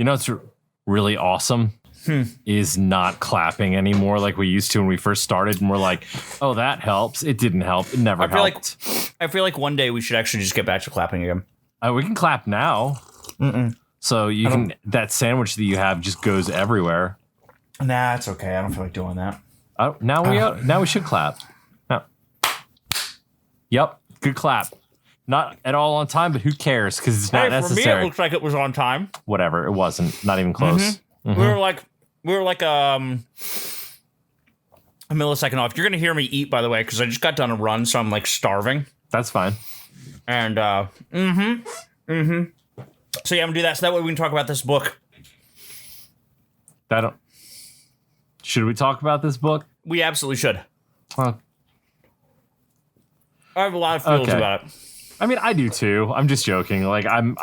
You know, it's really awesome is not clapping anymore like we used to when we first started. And we're like, oh, that helps. It didn't help. It never helped. I feel like one day we should actually just get back to clapping again. We can clap now. So you can, that sandwich that you have just goes everywhere. Nah, it's okay. I don't feel like doing that. Now we should clap. No. Yep. Good clap. Not at all on time, but who cares? Because it's not necessary. For me, it looks like it was on time. Whatever. It wasn't. Not even close. We were like a millisecond off. You're gonna hear me eat, by the way, because I just got done a run, so I'm like starving. That's fine. And So yeah, I'm gonna do that. So that way we can talk about this book. Should we talk about this book? We absolutely should. Huh. I have a lot of feels about it. I mean, I do too. I'm just joking. Like, I'm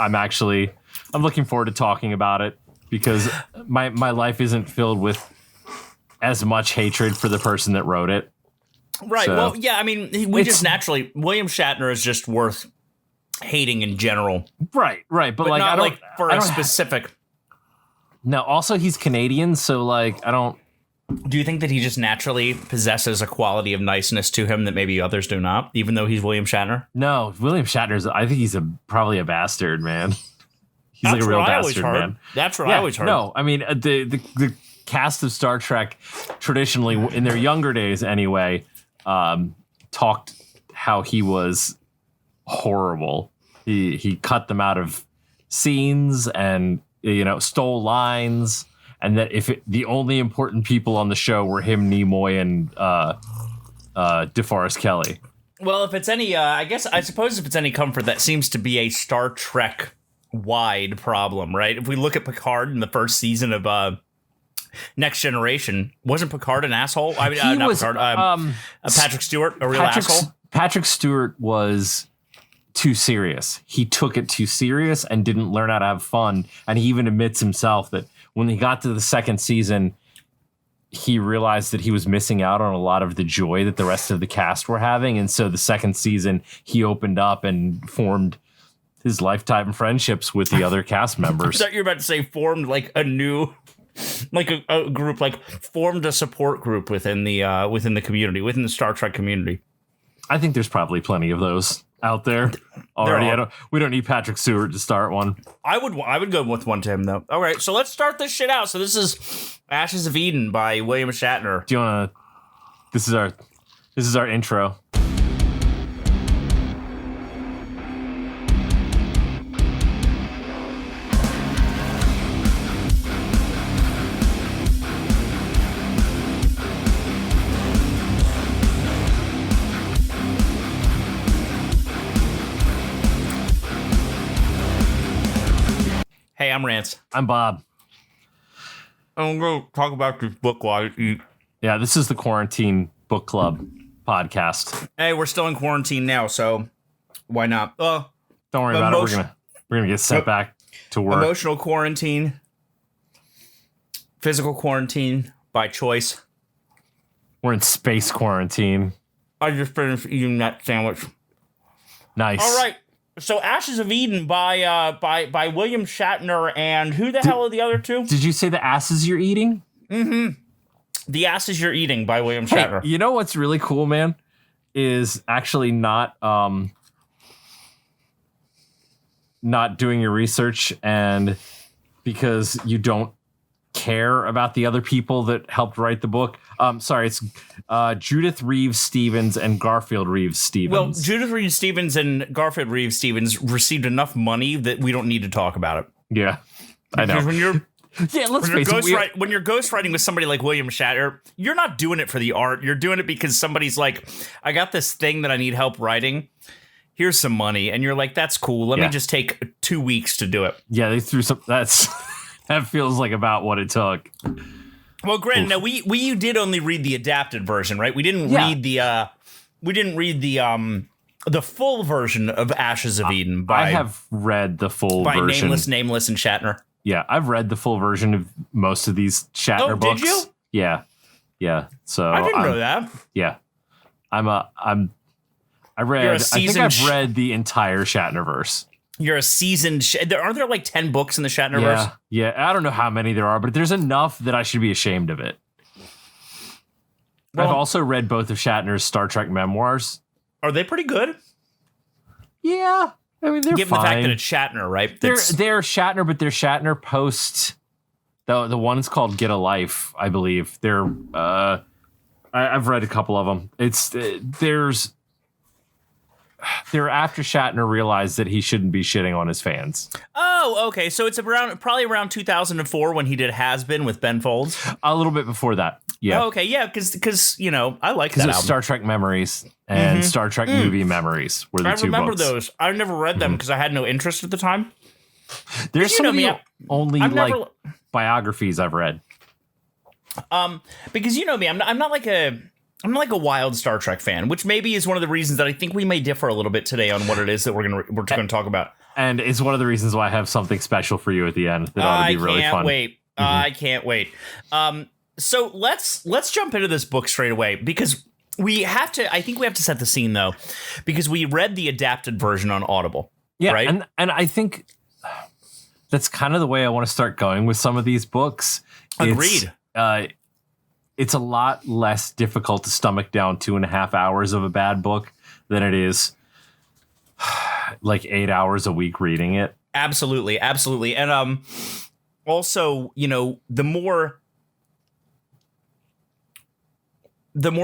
looking forward to talking about it because my life isn't filled with as much hatred for the person that wrote it. Right. So, well, yeah. I mean, William Shatner is just worth hating in general. Right. But like, not I don't like for a specific. No. Also, he's Canadian, so like, I don't. Do you think that he just naturally possesses a quality of niceness to him that maybe others do not, even though he's William Shatner? No, William I think he's probably a bastard, man. He's like a real bastard, man. That's what I always heard. No, I mean, the cast of Star Trek, traditionally, in their younger days anyway, talked how he was horrible. He cut them out of scenes and, stole lines. And that the only important people on the show were him, Nimoy, and DeForest Kelley. Well, if it's any, I suppose if it's any comfort, that seems to be a Star Trek wide problem, right? If we look at Picard in the first season of Next Generation, wasn't Picard an asshole? I mean, not Picard. Patrick Stewart, a real asshole. Patrick Stewart was too serious. He took it too serious and didn't learn how to have fun. And he even admits himself that when he got to the second season, he realized that he was missing out on a lot of the joy that the rest of the cast were having. And so the second season, he opened up and formed his lifetime friendships with the other cast members. I thought you were about to say formed like a new, like a group, like formed a support group within the community, within the Star Trek community. I think there's probably plenty of those out there already. We don't need Patrick Stewart to start one. I would go with one to him though. All right, so let's start this shit out. So this is Ashes of Eden by William Shatner. Do you want to? This is our intro. Hey, I'm Rance. I'm Bob. I'm going to talk about this book while I eat. Yeah, this is the Quarantine Book Club podcast. Hey, we're still in quarantine now, so why not? Don't worry about it. We're gonna get sent back to work. Emotional quarantine, physical quarantine by choice. We're in space quarantine. I just finished eating that sandwich. Nice. All right. So Ashes of Eden by William Shatner and who the hell are the other two? Did you say the asses you're eating? Mm-hmm. The Asses You're Eating by William Shatner. You know what's really cool, man? Is actually not doing your research, and because you don't care about the other people that helped write the book. Sorry, it's Judith Reeves-Stevens and Garfield Reeves-Stevens. Well, Judith Reeves-Stevens and Garfield Reeves-Stevens received enough money that we don't need to talk about it. Yeah, I know. Because when you're when you're ghostwriting with somebody like William Shatner, you're not doing it for the art. You're doing it because somebody's like, I got this thing that I need help writing. Here's some money. And you're like, that's cool. Let me just take 2 weeks to do it. Yeah, they threw some. That feels like about what it took. Well, granted, now we did only read the adapted version, right? We didn't read the full version of Ashes of Eden. I have read the full version by Nameless, and Shatner. Yeah, I've read the full version of most of these Shatner books. Did you? Yeah. So I didn't know that. Yeah, I think I've read the entire Shatnerverse. you're a seasoned. Aren't there like 10 books in the Shatnerverse? Yeah. I don't know how many there are, but there's enough that I should be ashamed of it. Well, I've also read both of Shatner's Star Trek memoirs. Are they pretty good? Yeah. I mean, they're given fine. the fact that it's Shatner, right? They're Shatner, but they're Shatner post. The one's called Get a Life, I believe. They're I've read a couple of them. They're after Shatner realized that he shouldn't be shitting on his fans. Oh, okay. So it's probably around 2004 when he did Has Been with Ben Folds. A little bit before that. Yeah. Oh, okay. Yeah. Because I like that album. Star Trek Memories and Star Trek movie Memories were the two books. I remember those. I never read them because I had no interest at the time. There's some of the only biographies I've read. Because you know me, I'm not like a wild Star Trek fan, which maybe is one of the reasons that I think we may differ a little bit today on what it is that we're going to talk about. And it's one of the reasons why I have something special for you at the end that ought to be really fun. I can't wait. So let's jump into this book straight away because I think we have to set the scene though, because we read the adapted version on Audible. Yeah, right? and I think that's kind of the way I want to start going with some of these books. Agreed. It's a lot less difficult to stomach down 2.5 hours of a bad book than it is like 8 hours a week reading it. Absolutely. And also, the more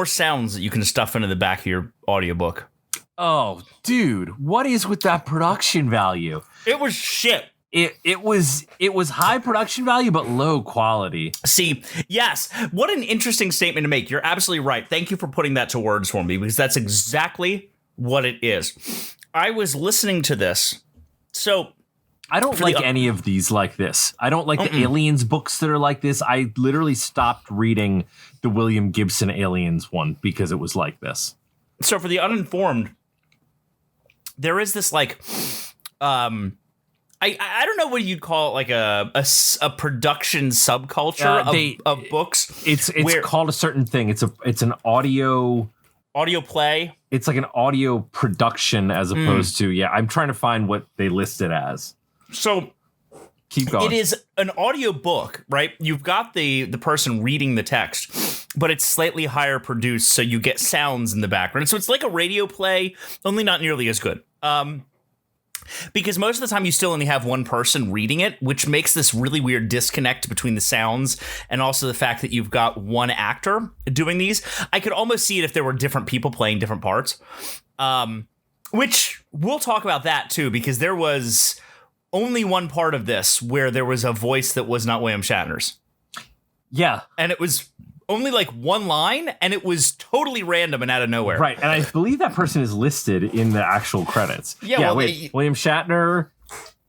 sounds that you can stuff into the back of your audiobook. Oh, dude, what is with that production value? It was shit. It was high production value, but low quality. See, yes. What an interesting statement to make. You're absolutely right. Thank you for putting that to words for me, because that's exactly what it is. I was listening to this. So I don't like any of these like this. I don't like the Aliens books that are like this. I literally stopped reading the William Gibson Aliens one because it was like this. So for the uninformed, there is this like, I don't know what you'd call it, like a production subculture of books. It's called a certain thing. It's an audio play. It's like an audio production as opposed to I'm trying to find what they list it as. So keep going. It is an audio book, right? You've got the person reading the text, but it's slightly higher produced, so you get sounds in the background. So it's like a radio play, only not nearly as good. Because most of the time you still only have one person reading it, which makes this really weird disconnect between the sounds and also the fact that you've got one actor doing these. I could almost see it if there were different people playing different parts, which we'll talk about that too, because there was only one part of this where there was a voice that was not William Shatner's. Yeah. And it was only like one line, and it was totally random and out of nowhere. Right, and I believe that person is listed in the actual credits. William Shatner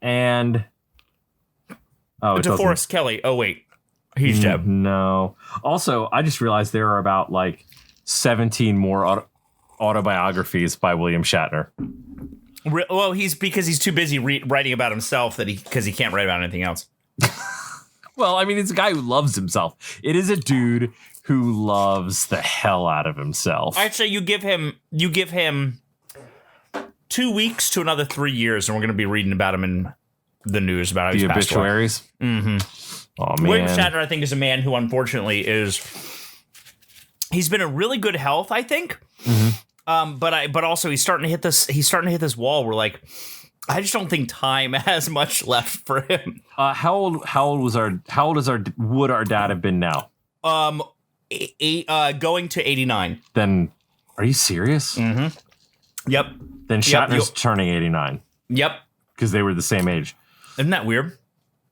and DeForest Kelley. Oh wait, he's dead. No. Also, I just realized there are about like 17 more autobiographies by William Shatner. Well, he's too busy writing about himself because he can't write about anything else. Well, I mean, it's a guy who loves himself. It is a dude who loves the hell out of himself. I'd say you give him 2 weeks to another 3 years, and we're going to be reading about him in the news about how he's passed away. The obituaries? Mm-hmm. Oh, man. William Shatner, I think, is a man who, unfortunately, he's been in really good health, I think. Mm-hmm. But also he's starting to hit this wall where, like, I just don't think time has much left for him. How old would our dad have been now? Going to 89. Then, are you serious? Mm-hmm. Yep. Then Shatner's turning 89. Yep. Because they were the same age. Isn't that weird?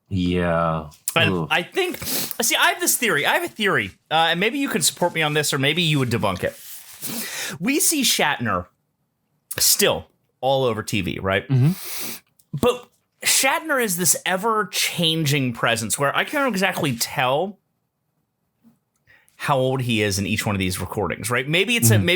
Yeah. And I think, see, I have this theory. I have a theory, and maybe you could support me on this, or maybe you would debunk it. We see Shatner still all over TV, right? Mm-hmm. But Shatner is this ever-changing presence where I can't exactly tell how old he is in each one of these recordings, right? Maybe it's an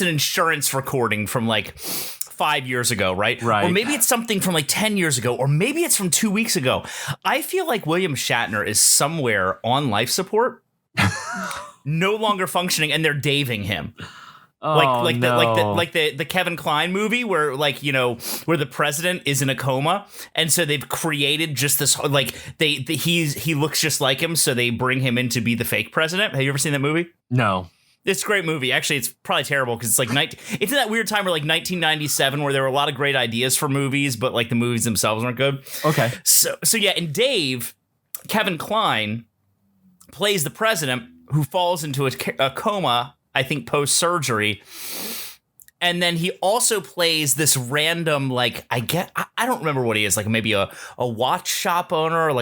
insurance recording from like 5 years ago, right? Right. Or maybe it's something from like 10 years ago, or maybe it's from 2 weeks ago. I feel like William Shatner is somewhere on life support, no longer functioning, and they're daving him. no. The Kevin Kline movie where where the president is in a coma, and so they've created just this he looks just like him, so they bring him in to be the fake president. Have you ever seen that movie? No. It's a great movie. Actually, it's probably terrible because it's it's in that weird time where 1997 where there were a lot of great ideas for movies, but the movies themselves aren't good. Okay. So yeah, in Dave, Kevin Kline plays the president who falls into a coma, I think post-surgery. And then he also plays this random, I don't remember what he is, maybe a watch shop owner or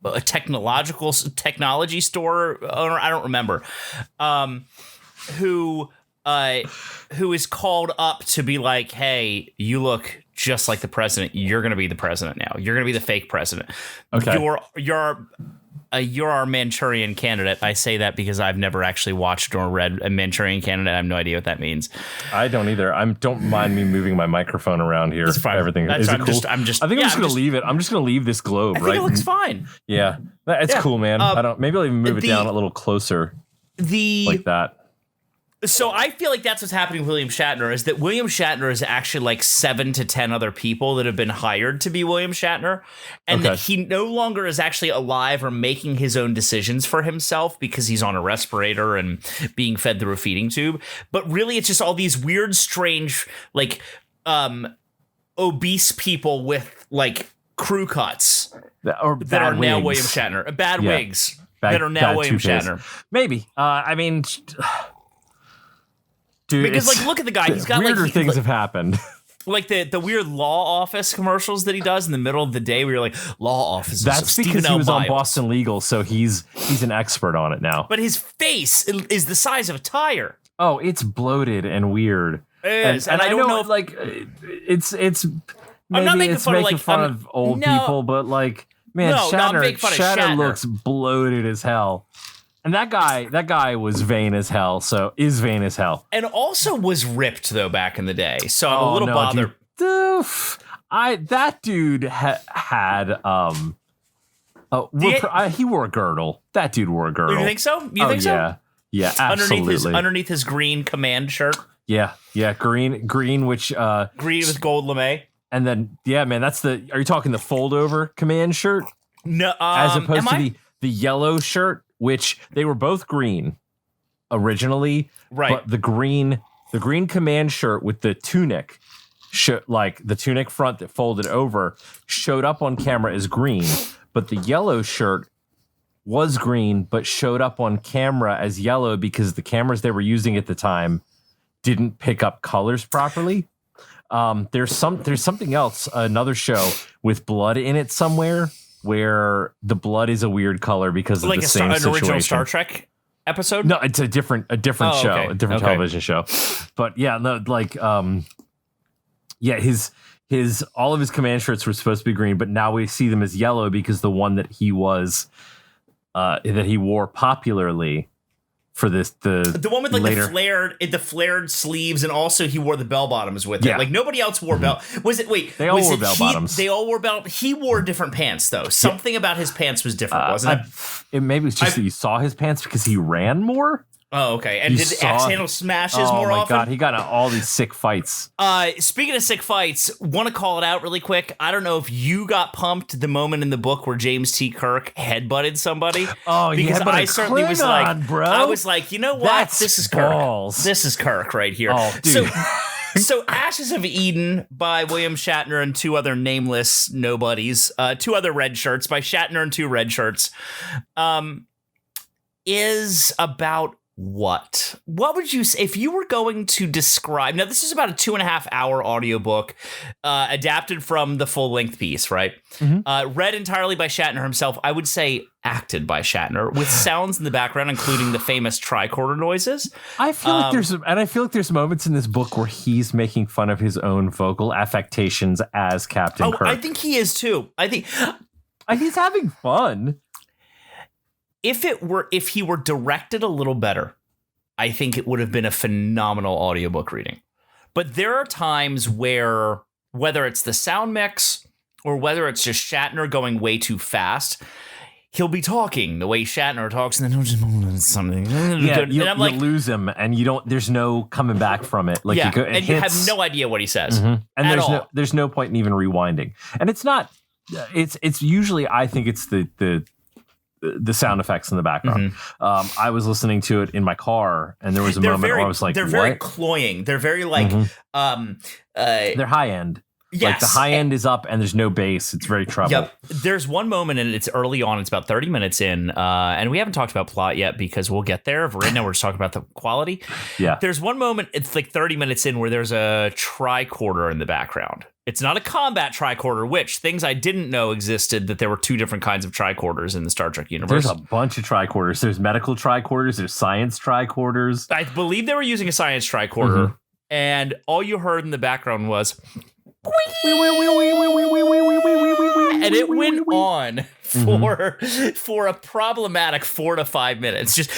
a technology store owner. I don't remember. Who is called up to be hey, you look just like the president. You're going to be the president now. You're going to be the fake president. Okay. You're our Manchurian Candidate. I say that because I've never actually watched or read a Manchurian Candidate. I have no idea what that means. I don't either. Don't mind me moving my microphone around here. That's fine. Everything is it cool? I think I'm just going to leave it. I'm just going to leave this globe. I think it looks fine. Yeah, it's cool, man. Maybe I'll even move it down a little closer. Like that. So I feel like that's what's happening with William Shatner, is that William Shatner is actually 7 to 10 other people that have been hired to be William Shatner, and that he no longer is actually alive or making his own decisions for himself because he's on a respirator and being fed through a feeding tube. But really, it's just all these weird, strange, obese people with crew cuts that are now William Shatner, bad wigs that are now William Shatner. Maybe. I mean. Dude, because look at the guy. He's got weirder things have happened. The weird law office commercials that he does in the middle of the day, where you're law offices. That's because he was on Boston Legal, so he's an expert on it now. But his face is the size of a tire. Oh, it's bloated and weird. It is, and I don't know if it's. I'm not making fun of old people, but man, Shatner looks bloated as hell. And that guy was vain as hell, is vain as hell. And also was ripped, though, back in the day. So I'm a little bothered. That dude had, he wore a girdle. That dude wore a girdle. You think so? You think so? Yeah, absolutely. Underneath his green command shirt? Yeah, green, which... green with gold lame. And then, yeah, man, are you talking the fold-over command shirt? No, as opposed to the yellow shirt? Which they were both green originally, right? But the green command shirt with the tunic, the tunic front that folded over, showed up on camera as green, but the yellow shirt was green but showed up on camera as yellow because the cameras they were using at the time didn't pick up colors properly. There's something else, another show with blood in it somewhere, where the blood is a weird color because of the same situation. Like an original Star Trek episode? No, it's a different show, a different television show. But yeah, no, his all of his command shirts were supposed to be green, but now we see them as yellow because the one that he wore popularly for the one with the flared sleeves, and also he wore the bell bottoms with it. Nobody else wore bell. They all wore bell bottoms. They all wore bell. He wore different pants though. Something about his pants was different, wasn't it? Maybe it's just that you saw his pants because he ran more. Oh, okay. And did the axe handle smashes more often? Oh my God, he got in all these sick fights. Speaking of sick fights, want to call it out really quick. I don't know if you got pumped the moment in the book where James T. Kirk headbutted somebody. Oh, because I certainly was bro. I was like, you know what? This is balls. Kirk. This is Kirk right here. Oh, dude. So Ashes of Eden by William Shatner and 2 other nameless nobodies, 2 other red shirts by Shatner and 2 red shirts, is about what would you say if you were going to describe? Now, this is about a 2.5-hour audiobook adapted from the full-length piece, right? Mm-hmm. Read entirely by Shatner himself. I would say acted by Shatner with sounds in the background, including the famous tricorder noises. I feel like there's moments in this book where he's making fun of his own vocal affectations as Captain Kirk. I think he is too. I think he's having fun. If he were directed a little better, I think it would have been a phenomenal audiobook reading. But there are times where, whether it's the sound mix or whether it's just Shatner going way too fast, he'll be talking the way Shatner talks, and then he'll just something. Yeah, and I'm like, you lose him, and you don't. There's no coming back from it. Like you have no idea what he says, and there's no point in even rewinding. And it's not. It's usually, I think it's the sound effects in the background. I was listening to it in my car, and there was a moment where I was like, they're very cloying. They're very like they're high end. Yes. Like the high end is up and there's no bass. It's very treble. Yep. There's one moment, and it's early on. It's about 30 minutes in, and we haven't talked about plot yet because we'll get there. Right now, we're just talking about the quality. Yeah. There's one moment, it's like 30 minutes in, where there's a tricorder in the background. It's not a combat tricorder, which things I didn't know existed, that there were two different kinds of tricorders in the Star Trek universe. There's a bunch of tricorders. There's medical tricorders. There's science tricorders. I believe they were using a science tricorder, and all you heard in the background was... and it went on for a problematic 4 to 5 minutes. Just...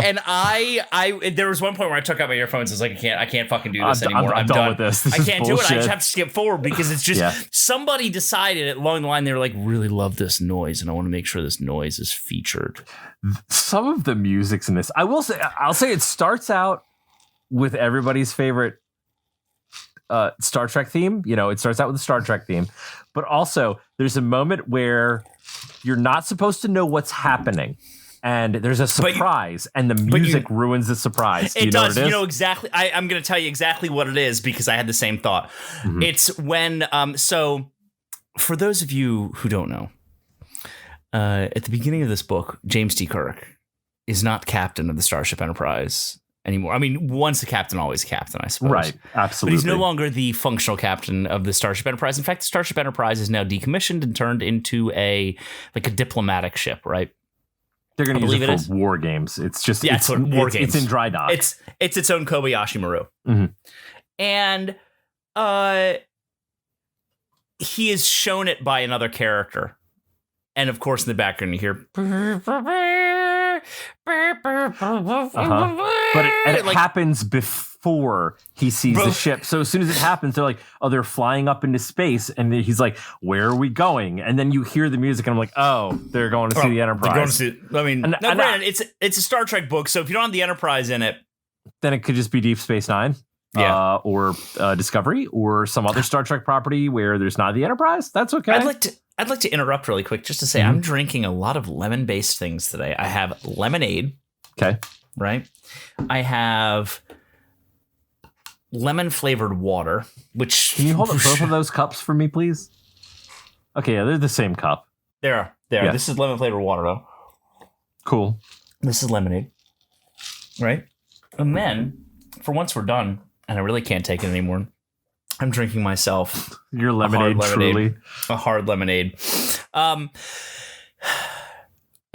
and I there was one point where I took out my earphones. I was like, I can't fucking do this anymore. I'm done with this. I can't do it. I just have to skip forward because it's just somebody decided along the line, they were like, really love this noise, and I want to make sure this noise is featured. Some of the music's in this, I'll say it starts out with everybody's favorite Star Trek theme. You know, it starts out with the Star Trek theme, but also there's a moment where you're not supposed to know what's happening. And there's a surprise, and the music ruins the surprise. It does. You know exactly. I'm going to tell you exactly what it is because I had the same thought. It's when, so for those of you who don't know, at the beginning of this book, James T. Kirk is not captain of the Starship Enterprise anymore. I mean, once a captain, always a captain, I suppose. Right, absolutely. But he's no longer the functional captain of the Starship Enterprise. In fact, the Starship Enterprise is now decommissioned and turned into a diplomatic ship, right? They're going to use it for war games. It's just war games. It's in dry dock. It's its own Kobayashi Maru, and he is shown it by another character, and of course in the background you hear. But it happens before he sees the ship. So as soon as it happens, they're like, oh, they're flying up into space. And he's like, where are we going? And then you hear the music and I'm like, oh, they're going to see the Enterprise. Granted, it's a Star Trek book. So if you don't have the Enterprise in it, then it could just be Deep Space Nine. Or Discovery or some other Star Trek property where there's not the Enterprise. That's okay. I'd like to interrupt really quick just to say I'm drinking a lot of lemon-based things today. I have lemonade. Okay. Right? I have lemon-flavored water, which... Can you hold up both of those cups for me, please? Okay, yeah, they're the same cup. They are. Yeah. This is lemon-flavored water, though. Cool. This is lemonade. Right? And then, for once we're done, and I really can't take it anymore, I'm drinking myself your lemonade, truly a hard lemonade.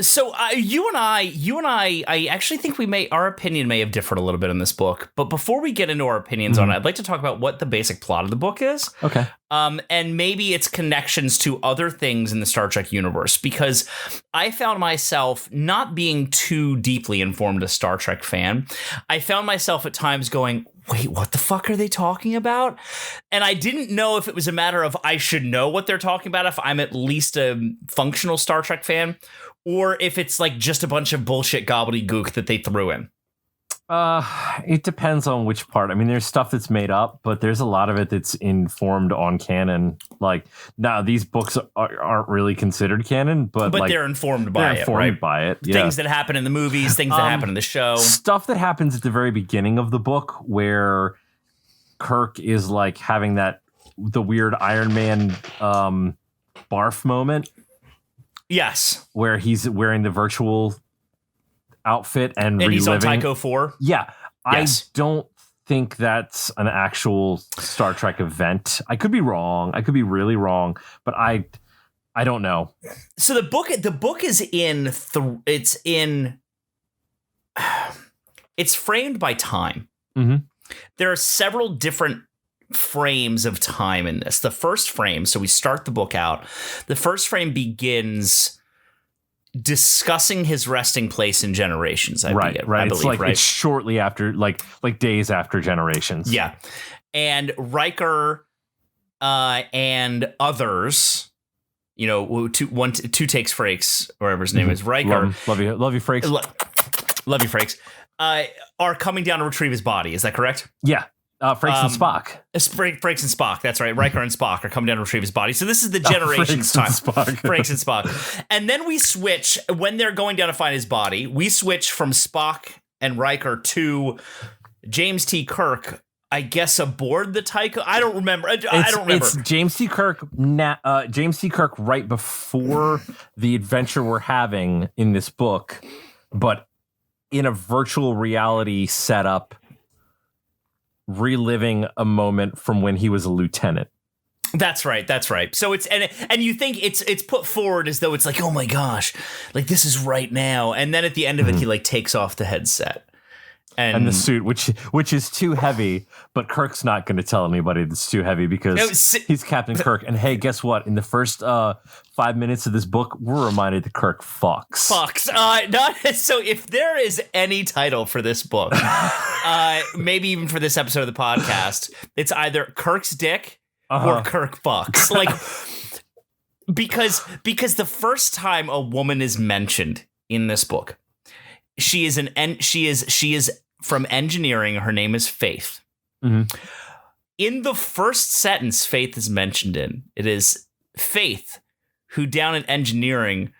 So you and I actually think our opinion may have differed a little bit in this book. But before we get into our opinions on it, I'd like to talk about what the basic plot of the book is. Okay. And maybe its connections to other things in the Star Trek universe, because I found myself not being too deeply informed a Star Trek fan. I found myself at times going, wait, what the fuck are they talking about? And I didn't know if it was a matter of I should know what they're talking about if I'm at least a functional Star Trek fan, or if it's like just a bunch of bullshit gobbledygook that they threw in. It depends on which part. I mean, there's stuff that's made up, but there's a lot of it that's informed on canon. Like, now these books aren't really considered canon, but they're informed by it. Yeah. Things that happen in the movies, things that happen in the show. Stuff that happens at the very beginning of the book where Kirk is like having the weird Iron Man barf moment. Yes. Where he's wearing the virtual outfit and reliving. He's on Tycho 4. Yeah. Yes. I don't think that's an actual Star Trek event. I could be wrong. I could be really wrong, but I don't know. So the book is it's framed by time. There are several different frames of time in this. The first frame, so we start the book out. The first frame begins discussing his resting place in Generations. I believe, it's shortly after, like days after Generations. Yeah, and Riker and others, you know, two takes Frakes, or whatever his name is, Riker. Love you, Frakes. Love you, Frakes. Are coming down to retrieve his body. Is that correct? Yeah. Frakes and Spock. Frakes and Spock. That's right. Riker and Spock are coming down to retrieve his body. So this is the generation's time. Frakes and Spock. And then we switch, when they're going down to find his body, we switch from Spock and Riker to James T. Kirk, I guess, aboard the Tycho. I don't remember. I don't remember. It's James T. Kirk. James T. Kirk right before the adventure we're having in this book, but in a virtual reality setup, reliving a moment from when he was a lieutenant. That's right. So it's and you think it's put forward as though it's like, oh my gosh, like this is right now, and then at the end of it, he like takes off the headset. And the suit, which is too heavy, but Kirk's not going to tell anybody that's too heavy because he's Captain Kirk. And hey, guess what? In the first 5 minutes of this book, we're reminded that Kirk fucks. So if there is any title for this book, maybe even for this episode of the podcast, it's either Kirk's dick or Kirk fucks. Like, because the first time a woman is mentioned in this book, she is from engineering. Her name is Faith. Mm-hmm. In the first sentence Faith is mentioned in, it is Faith, who down in engineering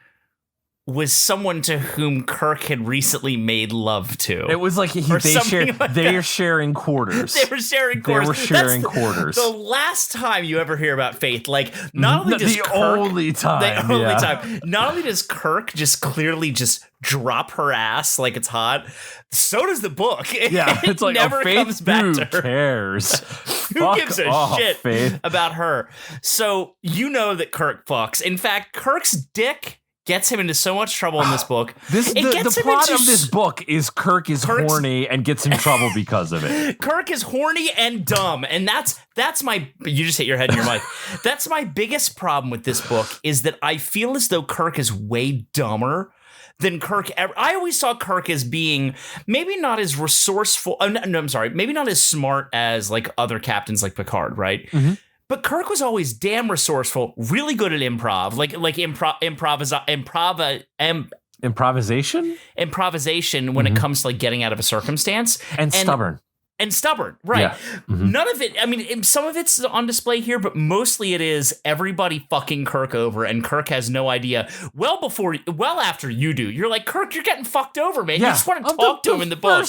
was someone to whom Kirk had recently made love to. It was like they are sharing quarters. They were sharing quarters. The last time you ever hear about Faith, like not only does the only time. Not only does Kirk just clearly just drop her ass like it's hot, so does the book. Yeah, it's like never Faith, comes back who to her. Cares? Who gives a shit Faith. about her? So you know that Kirk fucks. In fact, Kirk's dick gets him into so much trouble in this book. The plot of this book is Kirk's horny and gets in trouble because of it. Kirk is horny and dumb, and that's my. You just hit your head in your mic. That's my biggest problem with this book, is that I feel as though Kirk is way dumber than Kirk ever. I always saw Kirk as being maybe not as resourceful. Maybe not as smart as like other captains like Picard, right? Mm-hmm. But Kirk was always damn resourceful, really good at improv, improvisation when it comes to like getting out of a circumstance, and stubborn. Right? Yeah. Mm-hmm. None of it. I mean, some of it's on display here, but mostly it is everybody fucking Kirk over, and Kirk has no idea. Well after you do, you're like, Kirk, you're getting fucked over, man. Yeah. You just want to talk to him in the book.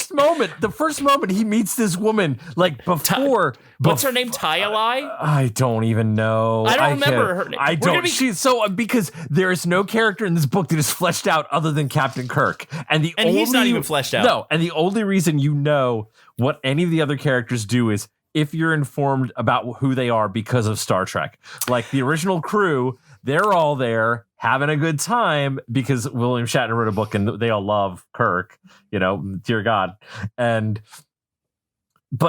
The first moment he meets this woman, like before. What's her name? Tayalai? I don't even know. I don't remember her name. I don't. Because there is no character in this book that is fleshed out other than Captain Kirk, and he's not even fleshed out. No, and the only reason you know what any of the other characters do is if you're informed about who they are because of Star Trek. Like the original crew, they're all there having a good time because William Shatner wrote a book and they all love Kirk, you know, dear God. But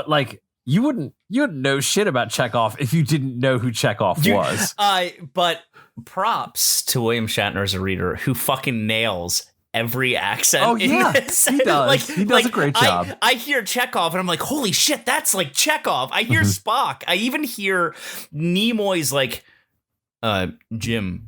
like you wouldn't know shit about Chekhov if you didn't know who Chekhov was. But props to William Shatner as a reader who fucking nails every accent. Oh yeah, he does. He does a great job. I hear Chekhov and I'm like, holy shit, that's like Chekhov. I hear Spock. I even hear Nimoy's like, Jim.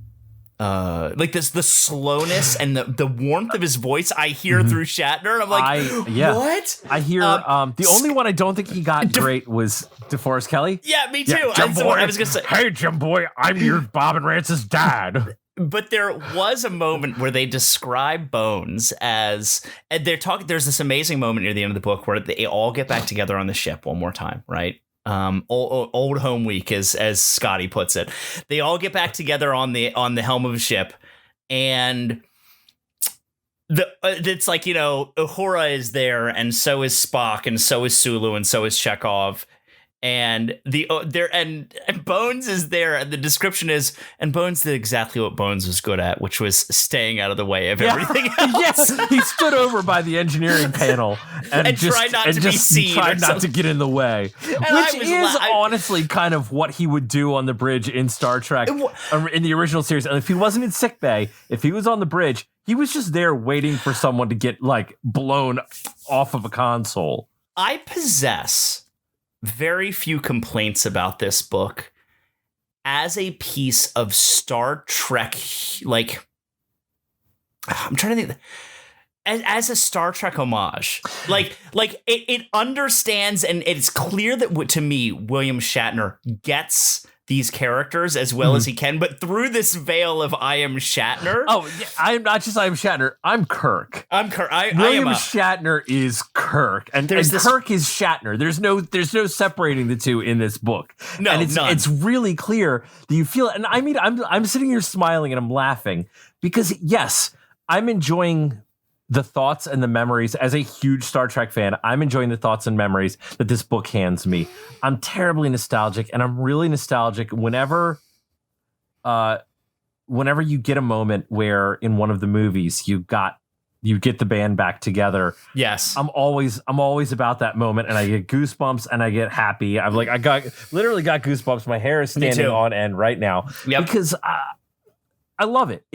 Like the slowness and the warmth of his voice I hear through Shatner. And I'm like, what? I hear the only one I don't think he got great was DeForest Kelly. Yeah, me too. Yeah, I was gonna say, hey Jim Boy, I'm your Bob and Rance's dad. But there was a moment where they describe Bones as, and there's this amazing moment near the end of the book where they all get back together on the ship one more time, right? Old home week, as Scotty puts it. They all get back together on the helm of a ship, and it's like, you know, Uhura is there, and so is Spock, and so is Sulu, and so is Chekhov. And and Bones is there, and the description is, and Bones did exactly what Bones was good at, which was staying out of the way of everything else. Yes, he stood over by the engineering panel and tried not to be seen, tried not to get in the way, which is honestly kind of what he would do on the bridge in Star Trek in the original series. And if he wasn't in sickbay, if he was on the bridge, he was just there waiting for someone to get like blown off of a console. I possess very few complaints about this book, as a piece of Star Trek, like, I'm trying to think. As a Star Trek homage, like it understands, and it's clear that to me, William Shatner gets these characters as well as he can, but through this veil of I am Shatner. Oh, yeah, I'm not just I am Shatner. I'm Kirk. William Shatner is Kirk, and Kirk is Shatner. There's no separating the two in this book. No, and it's really clear that you feel. And I mean, I'm sitting here smiling and I'm laughing because yes, I'm enjoying the thoughts and the memories. As a huge Star Trek fan, I'm enjoying the thoughts and memories that this book hands me. I'm terribly nostalgic, and I'm really nostalgic whenever you get a moment where in one of the movies you get the band back together. Yes. I'm always about that moment, and I get goosebumps and I get happy. I literally got goosebumps. My hair is standing on end right now because I love it.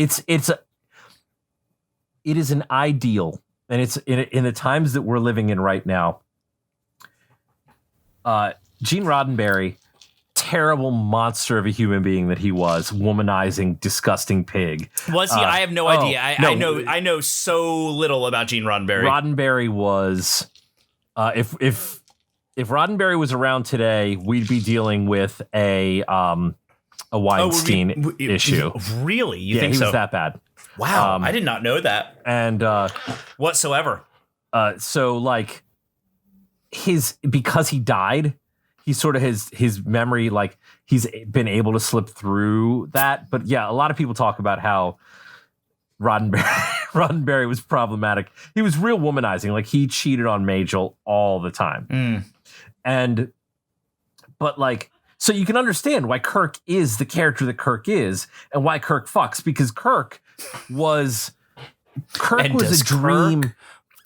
It is an ideal, and it's in the times that we're living in right now. Gene Roddenberry, terrible monster of a human being that he was, womanizing, disgusting pig. Was he? I have no idea. I know so little about Gene Roddenberry. Roddenberry was, if Roddenberry was around today, we'd be dealing with a Weinstein issue. Really? You think so? He was that bad. Wow, I did not know that. And whatsoever. So like because he died, he sort of his memory, like he's been able to slip through that. But yeah, a lot of people talk about how Roddenberry was problematic. He was real womanizing. Like he cheated on Majel all the time. But like, so you can understand why Kirk is the character that Kirk is and why Kirk fucks, because Kirk was a dream.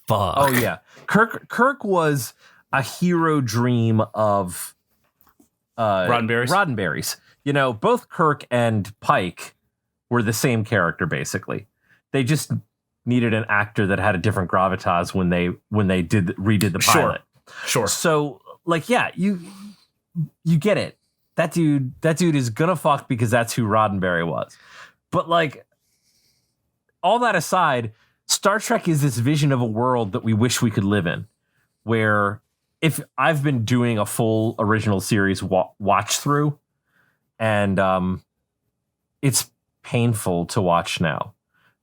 Fuck. Oh yeah. Kirk was a hero dream of Roddenberry's. You know, both Kirk and Pike were the same character basically. They just needed an actor that had a different gravitas when they redid the pilot. Sure. So like, yeah, you get it. That dude is gonna fuck because that's who Roddenberry was. But like, all that aside, Star Trek is this vision of a world that we wish we could live in, where if I've been doing a full original series watch through, and it's painful to watch now.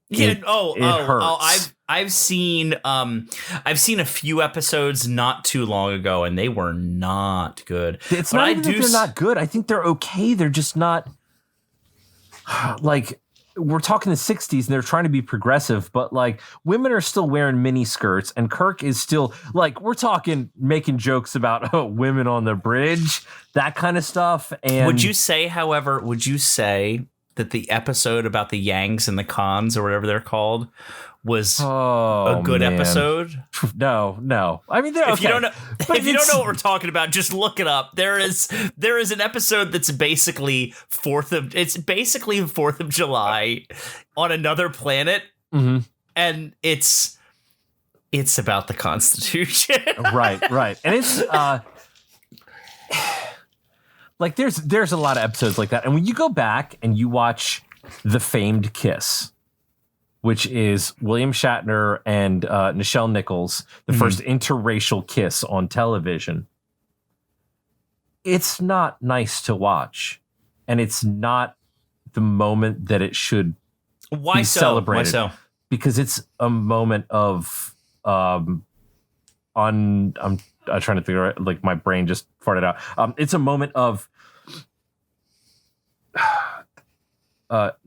It hurts. I've seen a few episodes not too long ago, and they were not good. It's not even that they're not good. I think they're okay. They're just not like, we're talking the 60s and they're trying to be progressive, but like women are still wearing mini skirts and Kirk is still like, we're talking making jokes about women on the bridge, that kind of stuff. And would you say that the episode about the Yangs and the Khans or whatever they're called was a good episode? No. I mean, if you don't know what we're talking about, just look it up. There is an episode that's basically 4th of July on another planet, and it's about the Constitution. right, and it's like there's a lot of episodes like that, and when you go back and you watch The Famed Kiss, which is William Shatner and Nichelle Nichols, the first interracial kiss on television. It's not nice to watch, and it's not the moment that it should be celebrated. Why so? Because it's a moment of I'm trying to figure out, like my brain just farted out. It's a moment of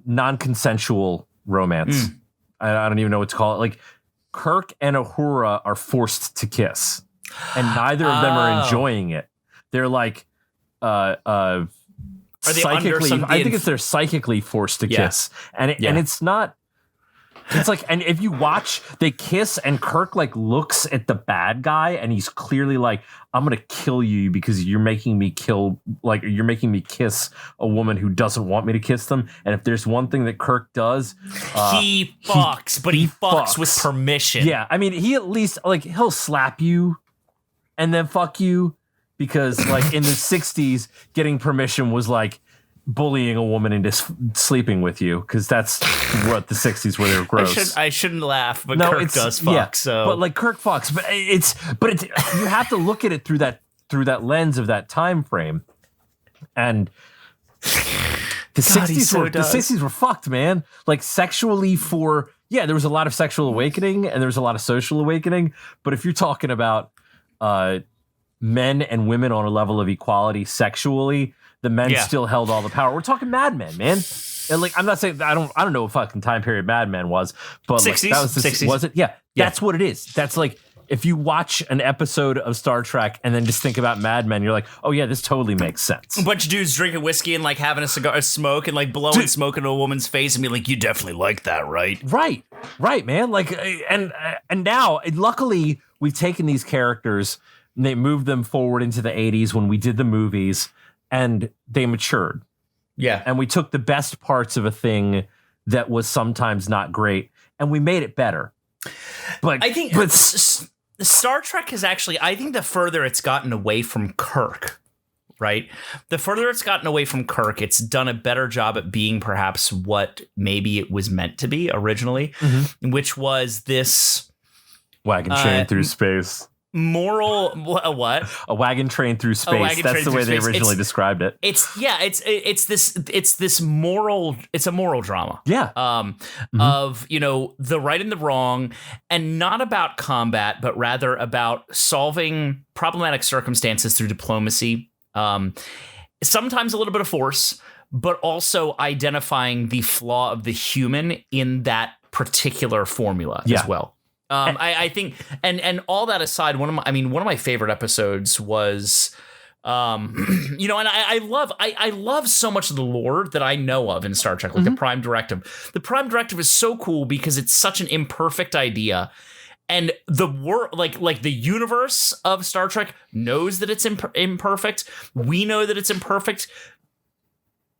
non-consensual romance. I don't even know what to call it. Like Kirk and Uhura are forced to kiss, and neither of them are enjoying it. They're like, are they psychically? I think they're psychically forced to kiss, and it's not. It's like, and if you watch, they kiss, and Kirk like looks at the bad guy, and he's clearly like, "I'm gonna kill you because you're making me kiss a woman who doesn't want me to kiss them." And if there's one thing that Kirk does, he fucks with permission. Yeah, I mean, he at least like he'll slap you and then fuck you, because like in the '60s, getting permission was like bullying a woman into sleeping with you, because that's what the 60s where they were gross. I shouldn't laugh, but no, Kirk does fuck. Yeah, so, but like Kirk fucks, but it's you have to look at it through that lens of that time frame, and the 60s were fucked, man. Like sexually there was a lot of sexual awakening and there was a lot of social awakening, but if you're talking about men and women on a level of equality sexually, the men still held all the power. We're talking Mad Men, man. And like, I'm not saying I don't know what fucking time period Mad Men was, but 60s, like, that was 60s. Was it? Yeah, that's what it is. That's like, if you watch an episode of Star Trek and then just think about Mad Men, you're like, oh yeah, this totally makes sense. A bunch of dudes drinking whiskey and like having a smoke and like blowing smoke into a woman's face and be like, you definitely like that, right? Right, man. Like, and now, luckily, we've taken these characters and they moved them forward into the 80s when we did the movies, and they matured. Yeah. And we took the best parts of a thing that was sometimes not great, and we made it better. But I think Star Trek has actually, I think the further it's gotten away from Kirk, right? The further it's gotten away from Kirk, it's done a better job at being perhaps what maybe it was meant to be originally, which was this wagon train through space. Moral what? A wagon train through space. That's the way they originally described it. It's this moral. It's a moral drama. Yeah. Of the right and the wrong, and not about combat, but rather about solving problematic circumstances through diplomacy. Sometimes a little bit of force, but also identifying the flaw of the human in that particular formula as well. I think, and all that aside, one of my favorite episodes was, and I love so much of the lore that I know of in Star Trek, like the Prime Directive. The Prime Directive is so cool because it's such an imperfect idea, and the like the universe of Star Trek knows that it's imperfect. We know that it's imperfect.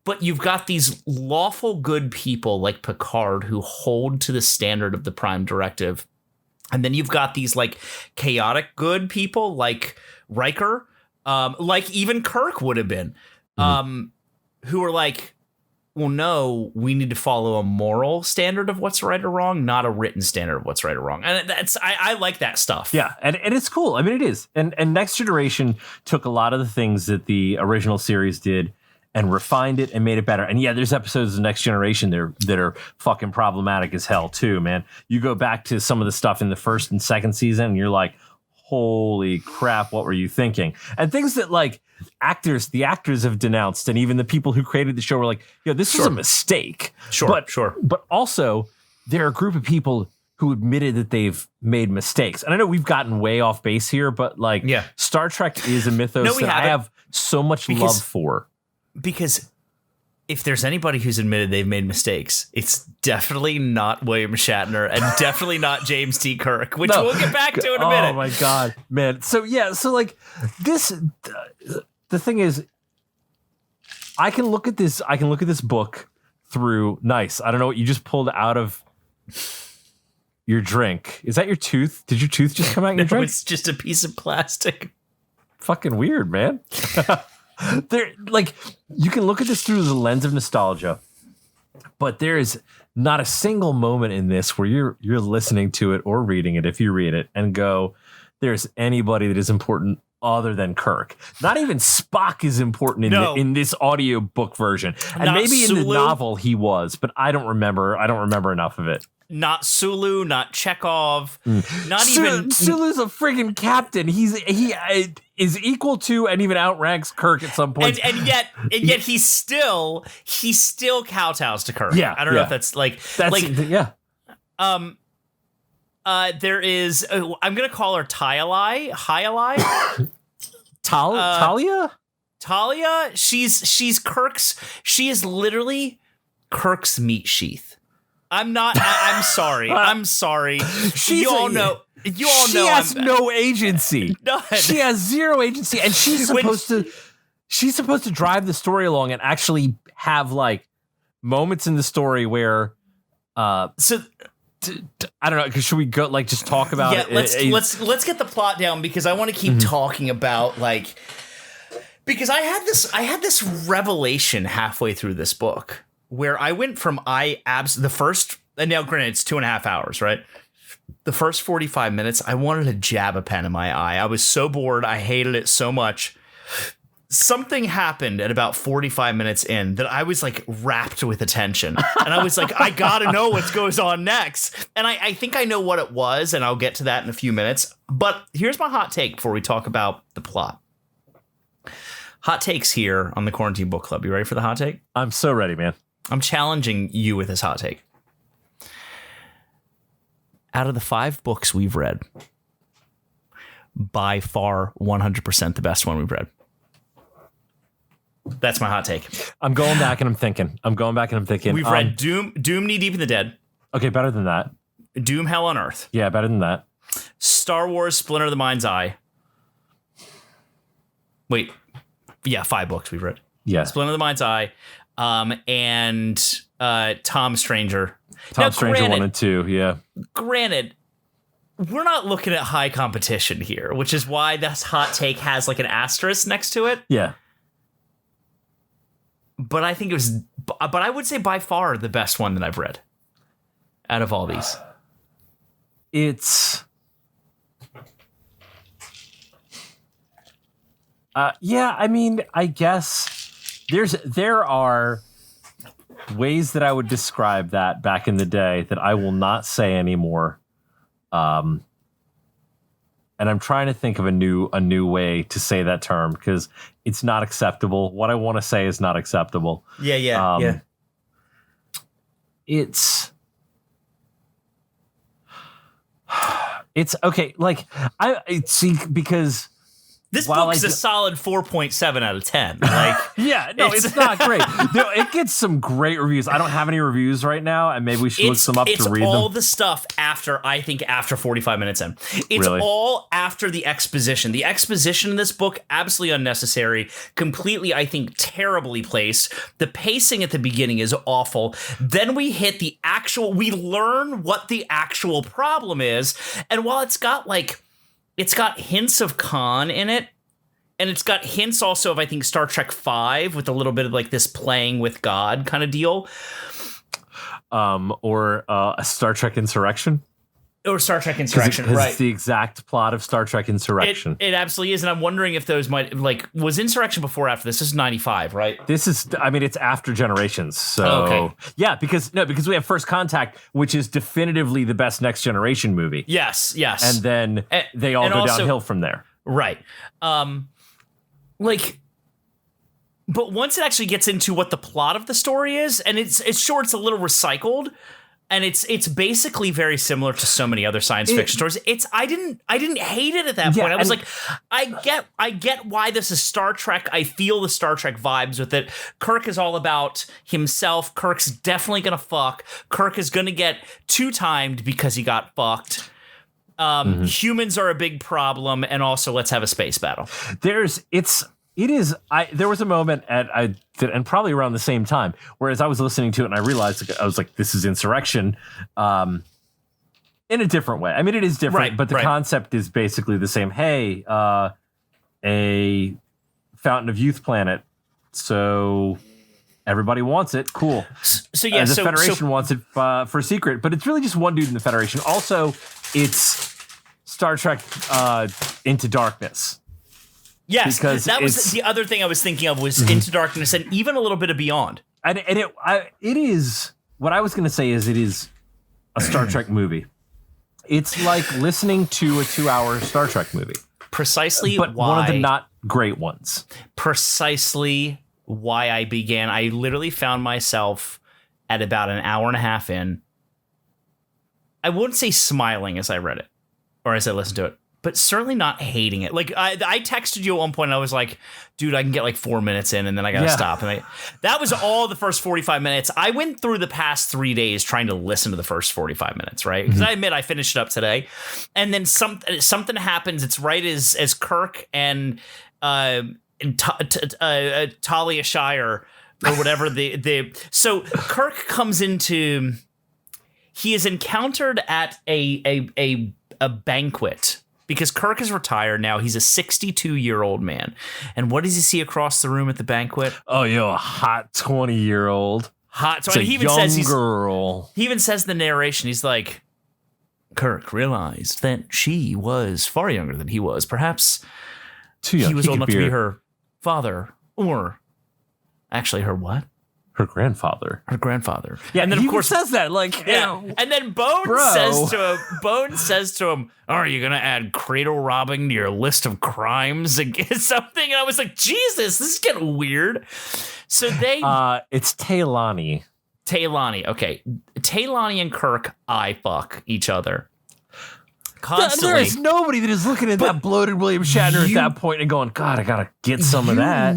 But you've got these lawful good people like Picard who hold to the standard of the Prime Directive. And then you've got these like chaotic good people like Riker, like even Kirk would have been, who are like, well, no, we need to follow a moral standard of what's right or wrong, not a written standard of what's right or wrong. And I like that stuff. Yeah, and it's cool. I mean, it is. And Next Generation took a lot of the things that the original series did and refined it and made it better. And yeah, there's episodes of Next Generation there that are fucking problematic as hell too, man. You go back to some of the stuff in the first and second season and you're like, holy crap, what were you thinking? And things that like the actors have denounced, and even the people who created the show were like, this was a mistake. But also there are a group of people who admitted that they've made mistakes. And I know we've gotten way off base here, but like Star Trek is a mythos that I have so much love for. Because if there's anybody who's admitted they've made mistakes, it's definitely not William Shatner and definitely not James T. Kirk, which we'll get back to in a minute. Oh my God, man. So like this, the thing is, I can look at this book through, nice. I don't know what you just pulled out of your drink. Is that your tooth? Did your tooth just come out in your drink? It's just a piece of plastic. Fucking weird, man. There, like, you can look at this through the lens of nostalgia, but there is not a single moment in this where you're listening to it or reading it, if you read it, and go, there's anybody that is important other than Kirk. Not even Spock is important in this audiobook version. And not maybe Sulu. In the novel he was, but I don't remember enough of it. Not Sulu, not Chekhov, not even Sulu's a friggin' captain. He is equal to and even outranks Kirk at some point. And yet he still kowtows to Kirk. Yeah, I don't know if that's there is. I'm gonna call her Hyali. Talia. She's Kirk's. She is literally Kirk's meat sheath. I'm sorry. I'm sorry. You all know. She has no agency. None. She has zero agency, and she's supposed to drive the story along and actually have like moments in the story where. I don't know. Should we go like just talk about it? Let's get the plot down because I want to keep talking about like Because I had this revelation halfway through this book where I went from the first, and now granted it's 2.5 hours, right? The first 45 minutes, I wanted to jab a pen in my eye. I was so bored. I hated it so much. Something happened at about 45 minutes in that I was like wrapped with attention. And I was like, I gotta know what goes on next. And I think I know what it was, and I'll get to that in a few minutes. But here's my hot take before we talk about the plot. Hot takes here on the Quarantine Book Club. You ready for the hot take? I'm so ready, man. I'm challenging you with this hot take. Out of the 5 books we've read, by far 100% the best one we've read. That's my hot take. I'm going back and I'm thinking. We've read Doom Knee Deep in the Dead. Okay, better than that. Doom Hell on Earth. Yeah, better than that. Star Wars Splinter of the Mind's Eye. Wait. Yeah, 5 books we've read. Yeah. Splinter of the Mind's Eye. And Tom Stranger. Tom Stranger 1 and 2, yeah. Granted, we're not looking at high competition here, which is why this hot take has like an asterisk next to it. Yeah. But I think but I would say by far the best one that I've read out of all these. It's yeah, I mean, I guess there are ways that I would describe that back in the day that I will not say anymore. And I'm trying to think of a new way to say that term because it's not acceptable. What I want to say is not acceptable. Yeah. It's okay. Like I see because this book's a solid 4.7 out of 10. Like, yeah, no, it's not great. No, it gets some great reviews. I don't have any reviews right now, and maybe we should look some up to read them. It's all the stuff after 45 minutes in. It's really? All after the exposition. The exposition in this book, absolutely unnecessary, completely, I think, terribly placed. The pacing at the beginning is awful. Then we hit we learn what the actual problem is, and while it's got hints of Khan in it, and it's got hints also of, I think, Star Trek V with a little bit of like this playing with God kind of deal. Or a Star Trek Insurrection. Or Star Trek Insurrection, right. It's the exact plot of Star Trek Insurrection. It absolutely is, and I'm wondering if those might, was Insurrection before or after this? This is 95, right? It's after Generations. So, okay. Yeah, because we have First Contact, which is definitively the best Next Generation movie. Yes. And then they all go downhill from there. Right. But once it actually gets into what the plot of the story is, and it's sure it's a little recycled, and it's basically very similar to so many other science fiction stories. I didn't hate it at that point. I was like, I get why this is Star Trek. I feel the Star Trek vibes with it. Kirk is all about himself. Kirk's definitely gonna fuck. Kirk is gonna get 2-timed because he got fucked. Humans are a big problem, and also let's have a space battle. There was a moment and probably around the same time, whereas I was listening to it and I realized, I was like, this is Insurrection, in a different way. I mean, it is different, right, but the concept is basically the same. Hey, a Fountain of Youth planet. So everybody wants it. Cool. So yeah, the Federation wants it for secret, but it's really just one dude in the Federation. Also, it's Star Trek Into Darkness. Yes, because that was the other thing I was thinking of was Into Darkness and even a little bit of Beyond. And it is, what I was going to say is it is a Star Trek movie. It's like listening to a 2-hour Star Trek movie. Precisely but why. One of the not great ones. Precisely why I began. I literally found myself at about an hour and a half in. I wouldn't say smiling as I read it or as I listened to it, but certainly not hating it. Like I texted you at one point and I was like, dude, I can get like 4 minutes in and then I got to stop. And that was all the first 45 minutes. I went through the past 3 days trying to listen to the first 45 minutes, right? Because I admit I finished it up today. And then something happens. It's right as Kirk and Talia Shire or whatever so Kirk comes he is encountered at a banquet because Kirk is retired now. He's a 62-year-old man. And what does he see across the room at the banquet? Oh, a hot 20-year-old. Hot. So It's a he even young says girl. He even says in the narration, he's like, Kirk realized that she was far younger than he was. Perhaps Too young. he was He old could enough to be be her father, or actually her what? her grandfather. Her grandfather. Yeah, and then he of course says that like, yeah. And then Bone says to him, "Are you gonna add cradle robbing to your list of crimes against something?" And I was like, Jesus, this is getting weird. So they it's Taylani. Okay. Taylani and Kirk eye fuck each other constantly. There is nobody that is looking at that bloated William Shatner at that point and going, God, I gotta get some of that.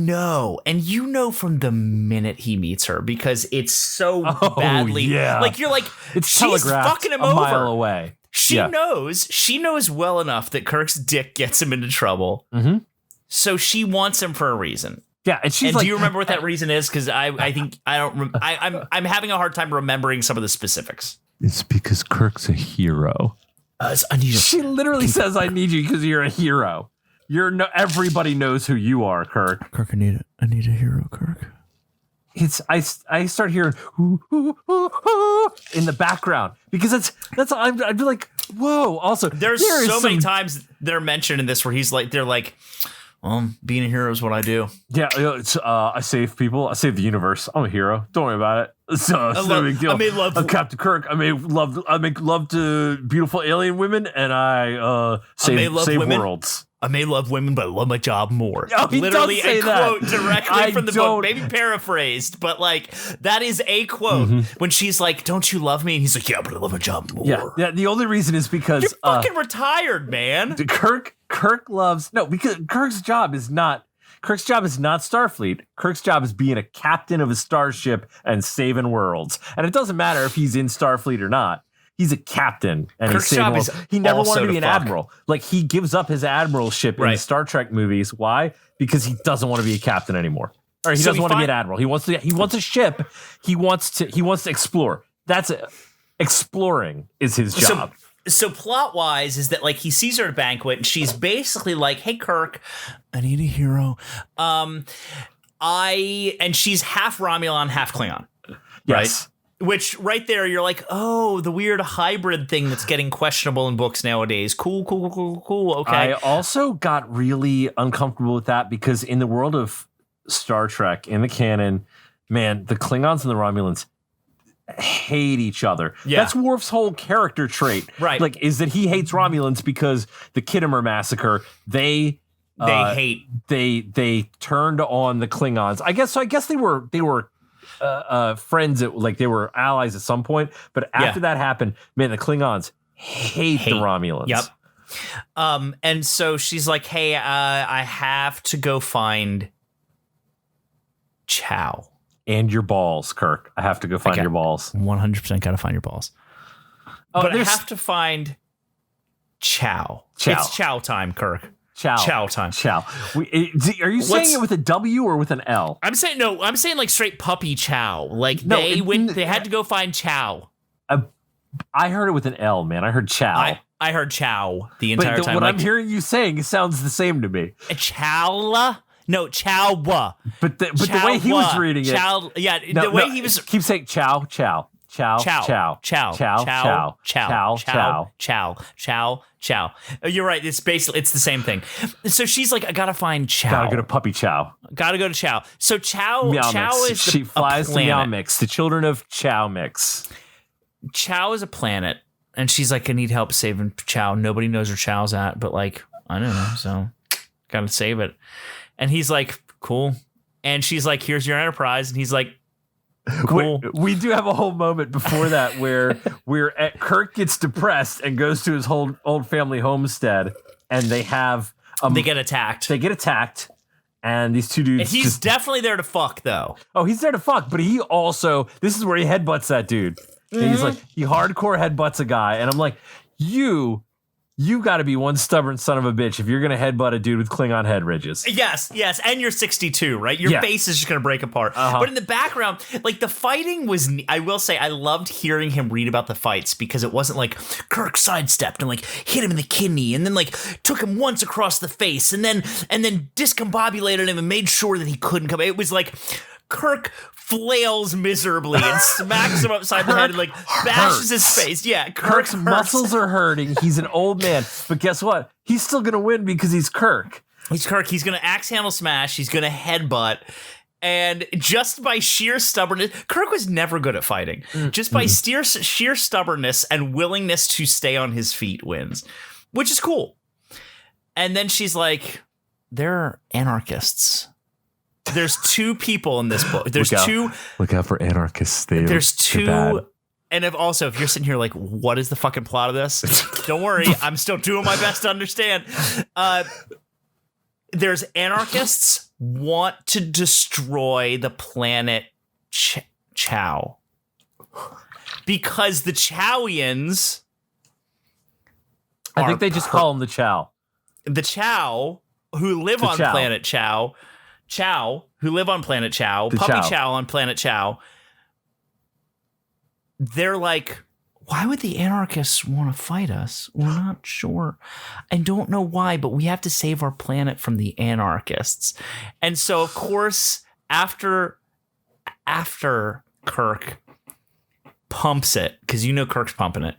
And you know from the minute he meets her, because it's so badly. Yeah. Like you're like, It's she's telegraphed fucking him a over. mile away. She knows well enough that Kirk's dick gets him into trouble. Mm-hmm. So she wants him for a reason. Yeah, and she's like, do you remember what that reason is? Because I think I don't. I'm having a hard time remembering some of the specifics. It's because Kirk's a hero. I need She literally says, "I need you because you're a hero. Everybody knows who you are, Kirk." Kirk, I need a hero, Kirk. I start hearing "Hoo, hoo, hoo, hoo" in the background because that's I'd be like, whoa. Also, there's so many times they're mentioned in this where they're like, being a hero is what I do. Yeah, it's I save people. I save the universe. I'm a hero. Don't worry about it. It's no big deal. I'm Captain Kirk. I make love to beautiful alien women, and I save worlds. I may love women, but I love my job more. Oh, he literally does say a quote directly from the book, maybe paraphrased, but like that is a quote. When she's like, "Don't you love me?" And he's like, "Yeah, but I love my job more." Yeah. The only reason is because you're fucking retired, man. Kirk loves because Kirk's job is not Starfleet. Kirk's job is being a captain of a starship and saving worlds. And it doesn't matter if he's in Starfleet or not. He's a captain and Kirk's he's saving job worlds. is He never wanted to be an fuck. admiral. Like he gives up his admiralship in the Star Trek movies. Why? Because he doesn't want to be a captain anymore. Or he doesn't want to be an admiral. He wants a ship. He wants to explore. That's it. Exploring is his job. So plot wise is that like he sees her at a banquet and she's basically like, "Hey Kirk, I need a hero." And she's half Romulan, half Klingon. Yes. Right? Which right there you're like, oh, the weird hybrid thing that's getting questionable in books nowadays. Cool. Okay. I also got really uncomfortable with that because in the world of Star Trek, in the canon, man, the Klingons and the Romulans hate each other. Yeah. That's Worf's whole character trait. Right. Like, is that he hates Romulans because the Khitomer massacre, they turned on the Klingons. I guess they were friends they were allies at some point, but after that happened, man, the Klingons hate the Romulans. Yep. And so she's like, "Hey, I have to go find Chow. And your balls, Kirk. I have to go find your balls. 100% got to find your balls. But I have to find Chow. It's Chow time, Kirk. Chow time. Chow. Are you saying it with a W or with an L? I'm saying like straight puppy Chow. Like they had to go find Chow. I heard it with an L, man. I heard Chow. I heard Chow the entire time. What I'm hearing you saying sounds the same to me. Chow? No, Chow. But the way he was reading it. Chow. Yeah, the way he was. Keep saying Chow. You're right. It's the same thing. So she's like, I gotta find Chow. Gotta go to Puppy Chow. Gotta go to Chow. So Chow is she flies to Meow Mix, the children of Chow Mix. Chow is a planet, and she's like, I need help saving Chow. Nobody knows where Chow's at, but like, I don't know, so gotta save it. And he's like, cool. And she's like, here's your Enterprise. And he's like, cool. We do have a whole moment before that where Kirk gets depressed and goes to his old family homestead, and they have they get attacked. And these two dudes. And he's definitely there to fuck, though. Oh, he's there to fuck, but he also, this is where he headbutts that dude. And he's like, he hardcore headbutts a guy, and I'm like, you you got to be one stubborn son of a bitch if you're going to headbutt a dude with Klingon head ridges. Yes, and you're 62, right? Your face is just going to break apart. But in the background, like the fighting was, I will say, I loved hearing him read about the fights because it wasn't like Kirk sidestepped and like hit him in the kidney and then like took him once across the face and then discombobulated him and made sure that he couldn't come. It was like Kirk flails miserably and smacks him upside the head and like bashes his face. Yeah, Kirk's muscles are hurting. He's an old man, but guess what? He's still gonna win because he's Kirk. He's Kirk. He's gonna axe handle smash. He's gonna headbutt, and just by sheer stubbornness, Kirk was never good at fighting. Just by sheer stubbornness and willingness to stay on his feet wins, which is cool. And then she's like, "They're anarchists." There's two people in this book. There's two. Look out for anarchists. There's two. And if you're sitting here like, what is the fucking plot of this? Don't worry. I'm still doing my best to understand. There's anarchists want to destroy the planet Chow. Because the Chowians. I think they just call them the Chow. The Chow who live on planet Chow. Who live on planet Chow, Puppy Chow on planet Chow, they're like, why would the anarchists want to fight us? We're not sure. I don't know why, but we have to save our planet from the anarchists. And so, of course, after Kirk pumps it, because you know Kirk's pumping it,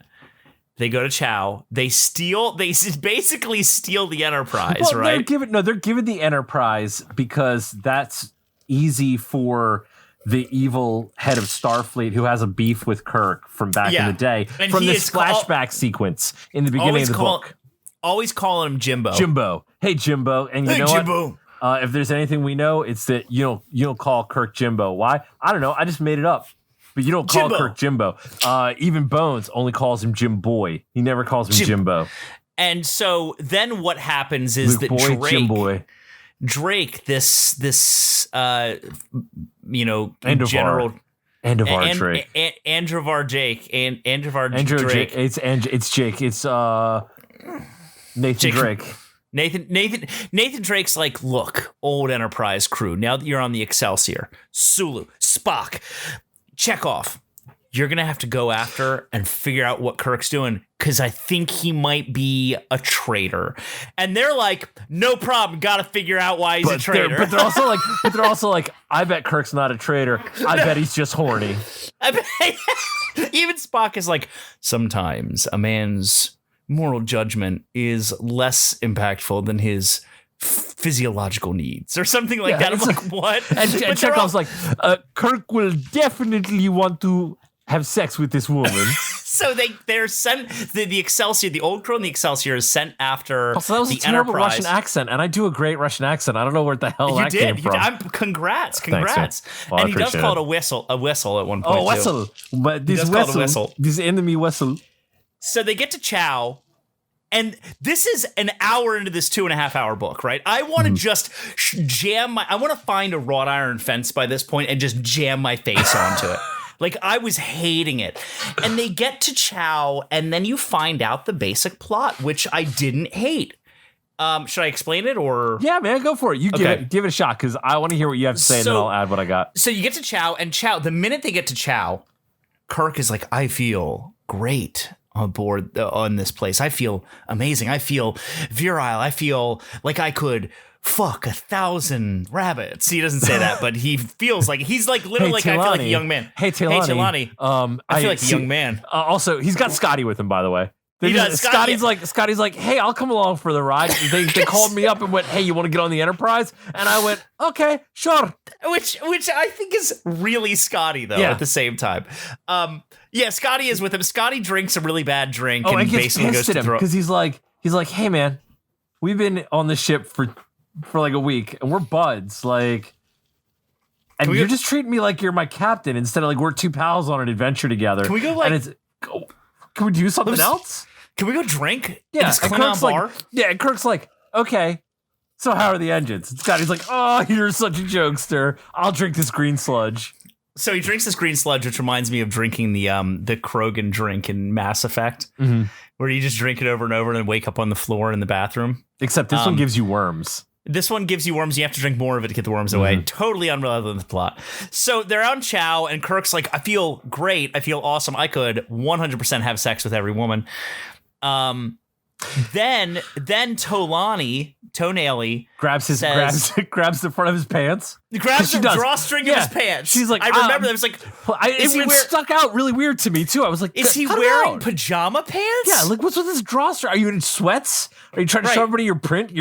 they go to Chow. They basically steal the Enterprise, right? They're giving the Enterprise because that's easy for the evil head of Starfleet who has a beef with Kirk from back in the day. And from this flashback sequence in the beginning of the book. Always calling him Jimbo. Jimbo. Hey, Jimbo. And you know Jimbo. What? If there's anything we know, it's that you don't call Kirk Jimbo. Why? I don't know. I just made it up. But you don't call Kirk Jimbo. Even Bones only calls him Jim Boy. He never calls him Jimbo. And so then what happens is Luke Boy, Jim Boy. Drake, this Andovar. general Andovar Drake. Androvar Jake. Androvar Drake. It's Jake. It's Nathan Jake. Drake. Nathan Drake's like, look, old Enterprise crew. Now that you're on the Excelsior, Sulu, Spock, Chekhov, you're going to have to go after and figure out what Kirk's doing because I think he might be a traitor. And they're like, no problem. Got to figure out why he's a traitor. But they're also like, I bet Kirk's not a traitor. I bet he's just horny. Even Spock is like, sometimes a man's moral judgment is less impactful than his physiological needs or something like that. I'm like, what? And Chekhov's like, Kirk will definitely want to have sex with this woman. So they're sent, the Excelsior, the old crew and the Excelsior is sent after so that was the a terrible Enterprise. Russian accent, and I do a great Russian accent. I don't know where the hell that came from. Congrats. Thanks, well, and he does call it a whistle at one point. Oh, whistle. But this whistle, this enemy whistle. So they get to Chow. And this is an hour into this 2.5 hour book, right? I want to just I want to find a wrought iron fence by this point and just jam my face onto it. Like, I was hating it. And they get to Chow, and then you find out the basic plot, which I didn't hate. Should I explain it or? Yeah, man, go for it. You give it a shot because I want to hear what you have to say, and then I'll add what I got. So you get to Chow, and the minute they get to Chow, Kirk is like, I feel great on board on this place. I feel amazing. I feel virile. I feel like I could fuck 1,000 rabbits. He doesn't say that, but he feels like he's like literally hey, like I feel like a young man. Hey Tilani. I feel like a young man. Also, he's got Scotty with him, by the way. He does. Scotty's like, hey, I'll come along for the ride. They called me up and went, hey, you want to get on the Enterprise? And I went, okay, sure. Which I think is really Scotty though. At the same time. Scotty is with him. Scotty drinks a really bad drink and basically goes to him because he's like, hey man, we've been on the ship for like a week and we're buds, like, and you're just treating me like you're my captain instead of like we're two pals on an adventure together. Can we go can we do something else? Can we go drink? Yeah, this Klingon bar? And Kirk's like, okay, so how are the engines? And Scotty's like, oh, you're such a jokester. I'll drink this green sludge. So he drinks this green sludge, which reminds me of drinking the Krogan drink in Mass Effect, where you just drink it over and over and then wake up on the floor in the bathroom. Except this one gives you worms. This one gives you worms. You have to drink more of it to get the worms away. Totally unrelated to the plot. So they're on Chow, and Kirk's like, I feel great. I feel awesome. I could 100% have sex with every woman. Then Tonaily grabs the front of his pants. Grabs the drawstring of his pants. She's like, I remember that. It was like, it stuck out really weird to me too. I was like, is he wearing pajama pants? Yeah, like what's with this drawstring? Are you in sweats? Are you trying to show everybody your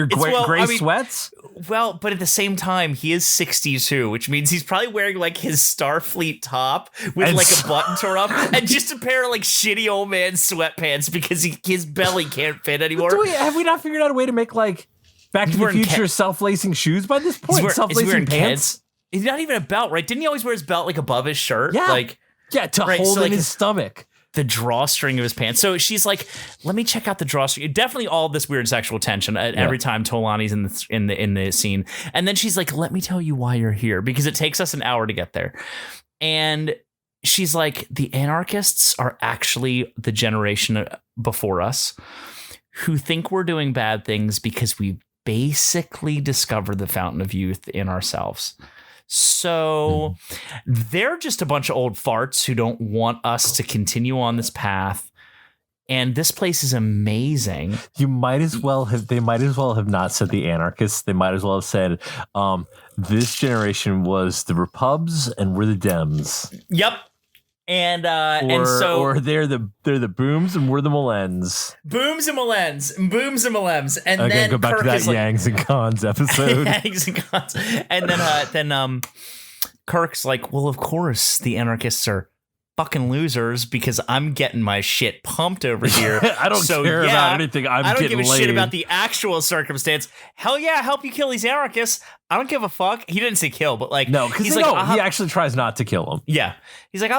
gray sweats? Well, but at the same time, he is 62, which means he's probably wearing like his Starfleet top with like a button torn up and just a pair of like shitty old man sweatpants because his belly can't fit anymore. Have we not figured out a way to make like Back to the Future self-lacing shoes by this point? Self-lacing pants? He's not even a belt, right? Didn't he always wear his belt like above his shirt? Yeah. To hold in his stomach. The drawstring of his pants. So she's like, let me check out the drawstring. Definitely all this weird sexual tension every time Tolani's in the scene. And then she's like, let me tell you why you're here, because it takes us an hour to get there. And she's like, the anarchists are actually the generation before us who think we're doing bad things because we basically discovered the fountain of youth in ourselves. So they're just a bunch of old farts who don't want us to continue on this path. And this place is amazing. They might as well have not said the anarchists. They might as well have said, this generation was the Repubs and we're the Dems. Yep. And so they're the Booms and we're the Malens. Booms and Malens. And again, then go back Kirk to that is like, Yangs and Cons episode. Yangs and Cons. And then Kirk's like, well, of course the anarchists are fucking losers because I'm getting my shit pumped over here. I don't care about anything. I don't give a shit about the actual circumstance. Hell yeah, help you kill these anarchists. I don't give a fuck. He didn't say kill, but like no, because he actually tries not to kill them. Yeah, he's like,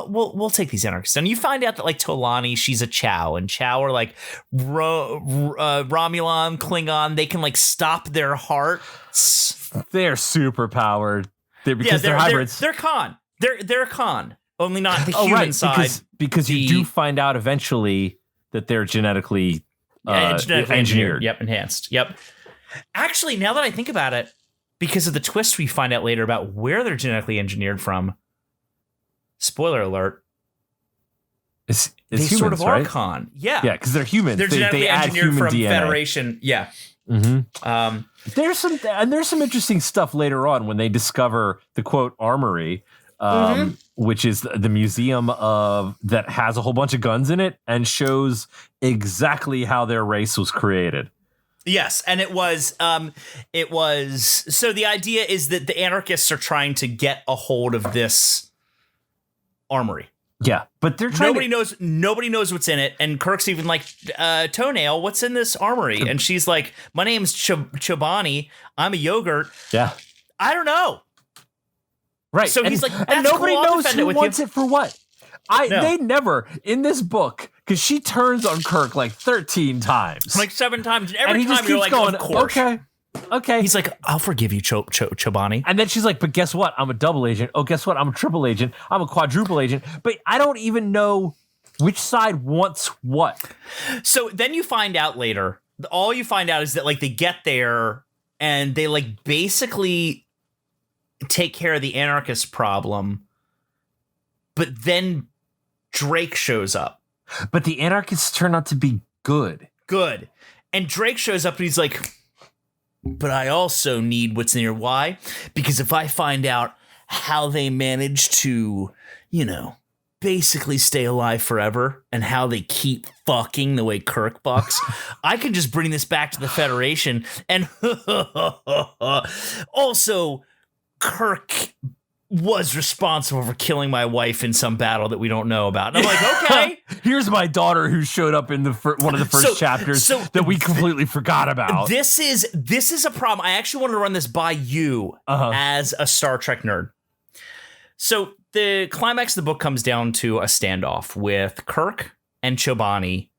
we'll take these anarchists, and you find out that like Tolani, she's a Chow, and Chow are like Romulan, Klingon. They can like stop their hearts. They're super powered. They're hybrids. They're Khan. They're Khan. Only not the human side. Because you do find out eventually that they're genetically engineered. Yep, enhanced. Yep. Actually, now that I think about it, because of the twist we find out later about where they're genetically engineered from, spoiler alert, it's they humans, sort of right? are Khan. Yeah. Yeah, because they're humans. They're genetically engineered from DNA. Federation. Yeah. Mm-hmm. There's some interesting stuff later on when they discover the quote armory, which is the museum that has a whole bunch of guns in it and shows exactly how their race was created. Yes, and it was so the idea is that the anarchists are trying to get a hold of this armory. Yeah, but they're trying nobody knows what's in it, and Kirk's even like, Toenail, what's in this armory? And she's like, my name's Chobani, I'm a yogurt. Yeah. I don't know. Right. So he's like, and nobody knows who wants it for what. They never in this book, because she turns on Kirk like 13 times, like 7 times, and every time you're like, going, of course. Okay. He's like, I'll forgive you, Chobani. And then she's like, but guess what? I'm a double agent. Oh, guess what? I'm a triple agent. I'm a quadruple agent. But I don't even know which side wants what. So then you find out later. All you find out is that like they get there and they like basically take care of the anarchist problem. But then Drake shows up. But the anarchists turn out to be good. Good. And Drake shows up and he's like, but I also need what's in here. Why? Because if I find out how they manage to, basically stay alive forever and how they keep fucking the way Kirk fucks, I can just bring this back to the Federation. And also, Kirk was responsible for killing my wife in some battle that we don't know about. And I'm like, okay. Here's my daughter who showed up in one of the first chapters that we completely forgot about. This is a problem. I actually wanted to run this by you as a Star Trek nerd. So the climax of the book comes down to a standoff with Kirk and Chobani,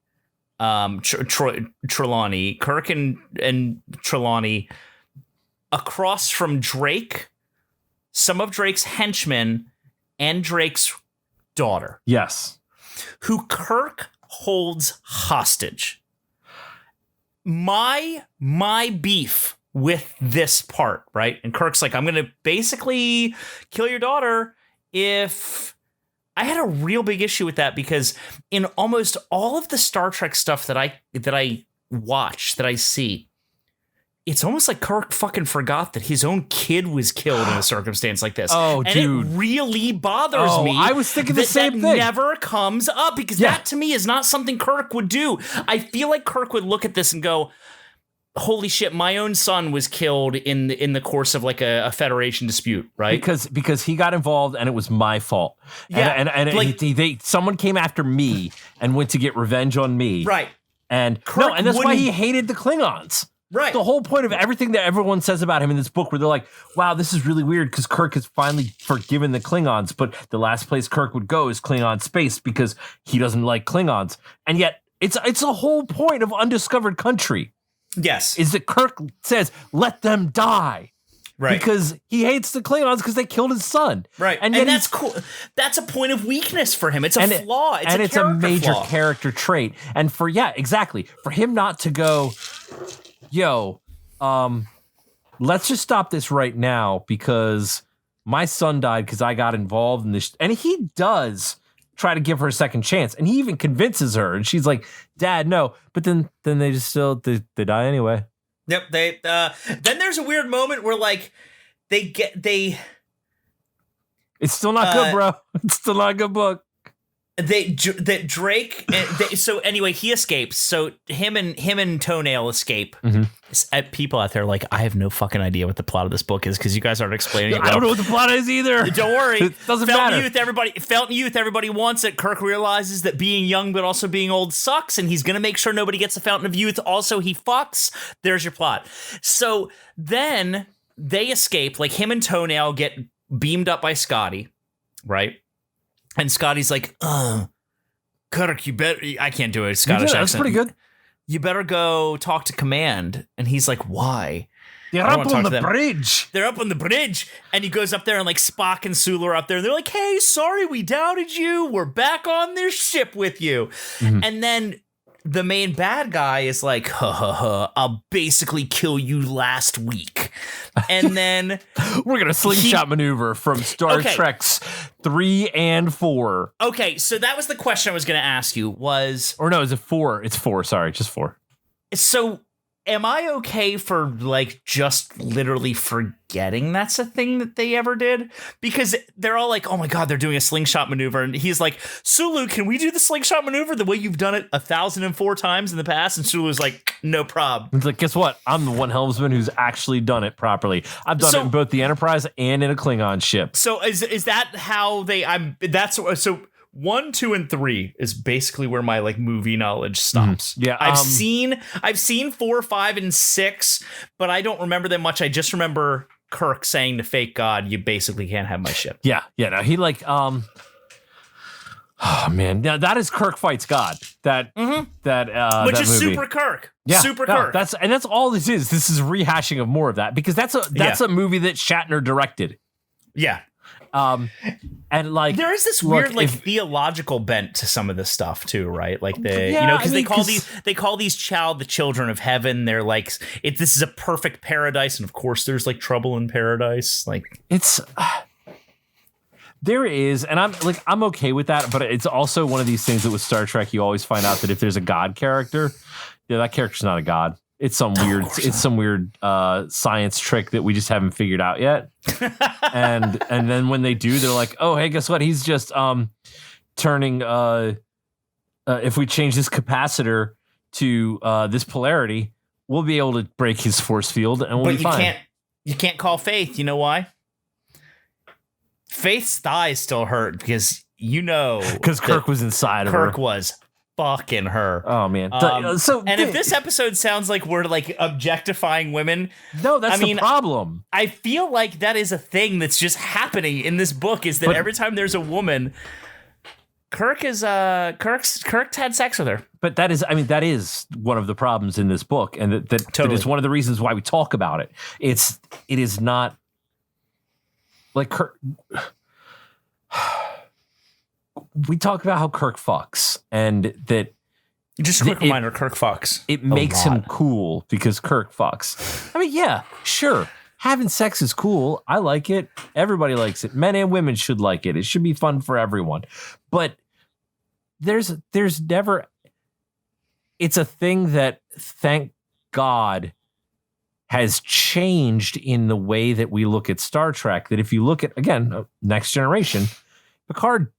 Trelawney, Kirk and Trelawney across from Drake, some of Drake's henchmen, and Drake's daughter. Yes. Who Kirk holds hostage. My beef with this part, right? And Kirk's like, I'm going to basically kill your daughter if... I had a real big issue with that because in almost all of the Star Trek stuff that I watch, that I see, it's almost like Kirk fucking forgot that his own kid was killed in a circumstance like this. Oh, and dude. it really bothers me. I was thinking the same thing. That never comes up because that to me is not something Kirk would do. I feel like Kirk would look at this and go, holy shit, my own son was killed in the course of like a Federation dispute, right? Because he got involved and it was my fault. Yeah, and like, someone came after me and went to get revenge on me. Right. And and that's why he hated the Klingons. Right. The whole point of everything that everyone says about him in this book, where they're like, wow, this is really weird because Kirk has finally forgiven the Klingons, but the last place Kirk would go is Klingon space because he doesn't like Klingons. And yet it's a whole point of Undiscovered Country. Yes. Is that Kirk says, let them die. Right. Because he hates the Klingons because they killed his son. Right. And that's cool. That's a point of weakness for him. It's a flaw. It's a major character trait. And for him not to go, let's just stop this right now because my son died because I got involved in this. And he does try to give her a second chance. And he even convinces her. And she's like, Dad, no. But then they just they die anyway. Yep. Then there's a weird moment where like it's still not good, bro. It's still not a good book. Drake. So anyway, he escapes. So him and Toenail escape. Mm-hmm. People out there like, I have no fucking idea what the plot of this book is because you guys aren't explaining it. I don't know what the plot is either. Don't worry. It doesn't matter. Felton Youth, everybody wants it. Kirk realizes that being young but also being old sucks, and he's going to make sure nobody gets a Fountain of Youth. Also, he fucks. There's your plot. So then they escape. Like him and Toenail get beamed up by Scotty, right? And Scotty's like, Kirk, you better... I can't do a Scottish accent. That's pretty good. You better go talk to Command. And he's like, why? They're up on the bridge. They're up on the bridge. And he goes up there and like Spock and Sulu are up there. And they're like, hey, sorry we doubted you. We're back on this ship with you. Mm-hmm. And then the main bad guy is like, I'll basically kill you last week. And then we're going to slingshot maneuver from Star Trek's 3 and 4. Okay, so that was the question I was going to ask you was... Or no, is it 4? It's 4, sorry, just 4. So am I okay for like just literally forgetting that's a thing that they ever did? Because they're all like, oh my God, they're doing a slingshot maneuver. And he's like, Sulu, can we do the slingshot maneuver the way you've done it 1,004 times in the past? And Sulu's like, no problem. It's like, guess what? I'm the one helmsman who's actually done it properly. I've done it in both the Enterprise and in a Klingon ship. So is that how so 1, 2, and 3 is basically where my like movie knowledge stops. Mm-hmm. Yeah, I've seen 4, 5, and 6, but I don't remember them much. I just remember Kirk saying to Fake God, "You basically can't have my ship." Yeah. No, he like oh man, now that is Kirk fights God. Which is movie. Super Kirk. Yeah, Super Kirk. That's all this is. This is rehashing of more of that because that's a movie that Shatner directed. Yeah. And like there is this weird theological bent to some of this stuff too, right? Like because they call these child the children of heaven. They're like this is a perfect paradise, and of course there's like trouble in paradise. Like it's there is, and I'm okay with that, but it's also one of these things that with Star Trek you always find out that if there's a god character, that character's not a god. It's some weird science trick that we just haven't figured out yet. and then when they do, they're like, oh, hey, guess what? He's just turning if we change this capacitor to this polarity, we'll be able to break his force field and we'll be fine. You can't call Faith. You know why? Faith's thighs still hurt because because Kirk was inside of her. Kirk was fucking her. Oh man. If this episode sounds like we're like objectifying women, no, that's the problem. I feel like that is a thing that's just happening in this book is that every time there's a woman, Kirk's had sex with her. But that is one of the problems in this book, and that is one of the reasons why we talk about it. It is not like Kirk. we talk about how Kirk fucks, and that just a quick reminder, Kirk fucks. It makes him cool because Kirk fucks. I mean, yeah, sure. Having sex is cool. I like it. Everybody likes it. Men and women should like it. It should be fun for everyone. But there's never, it's a thing that, thank God, has changed in the way that we look at Star Trek. That if you look at, again, Next Generation, Picard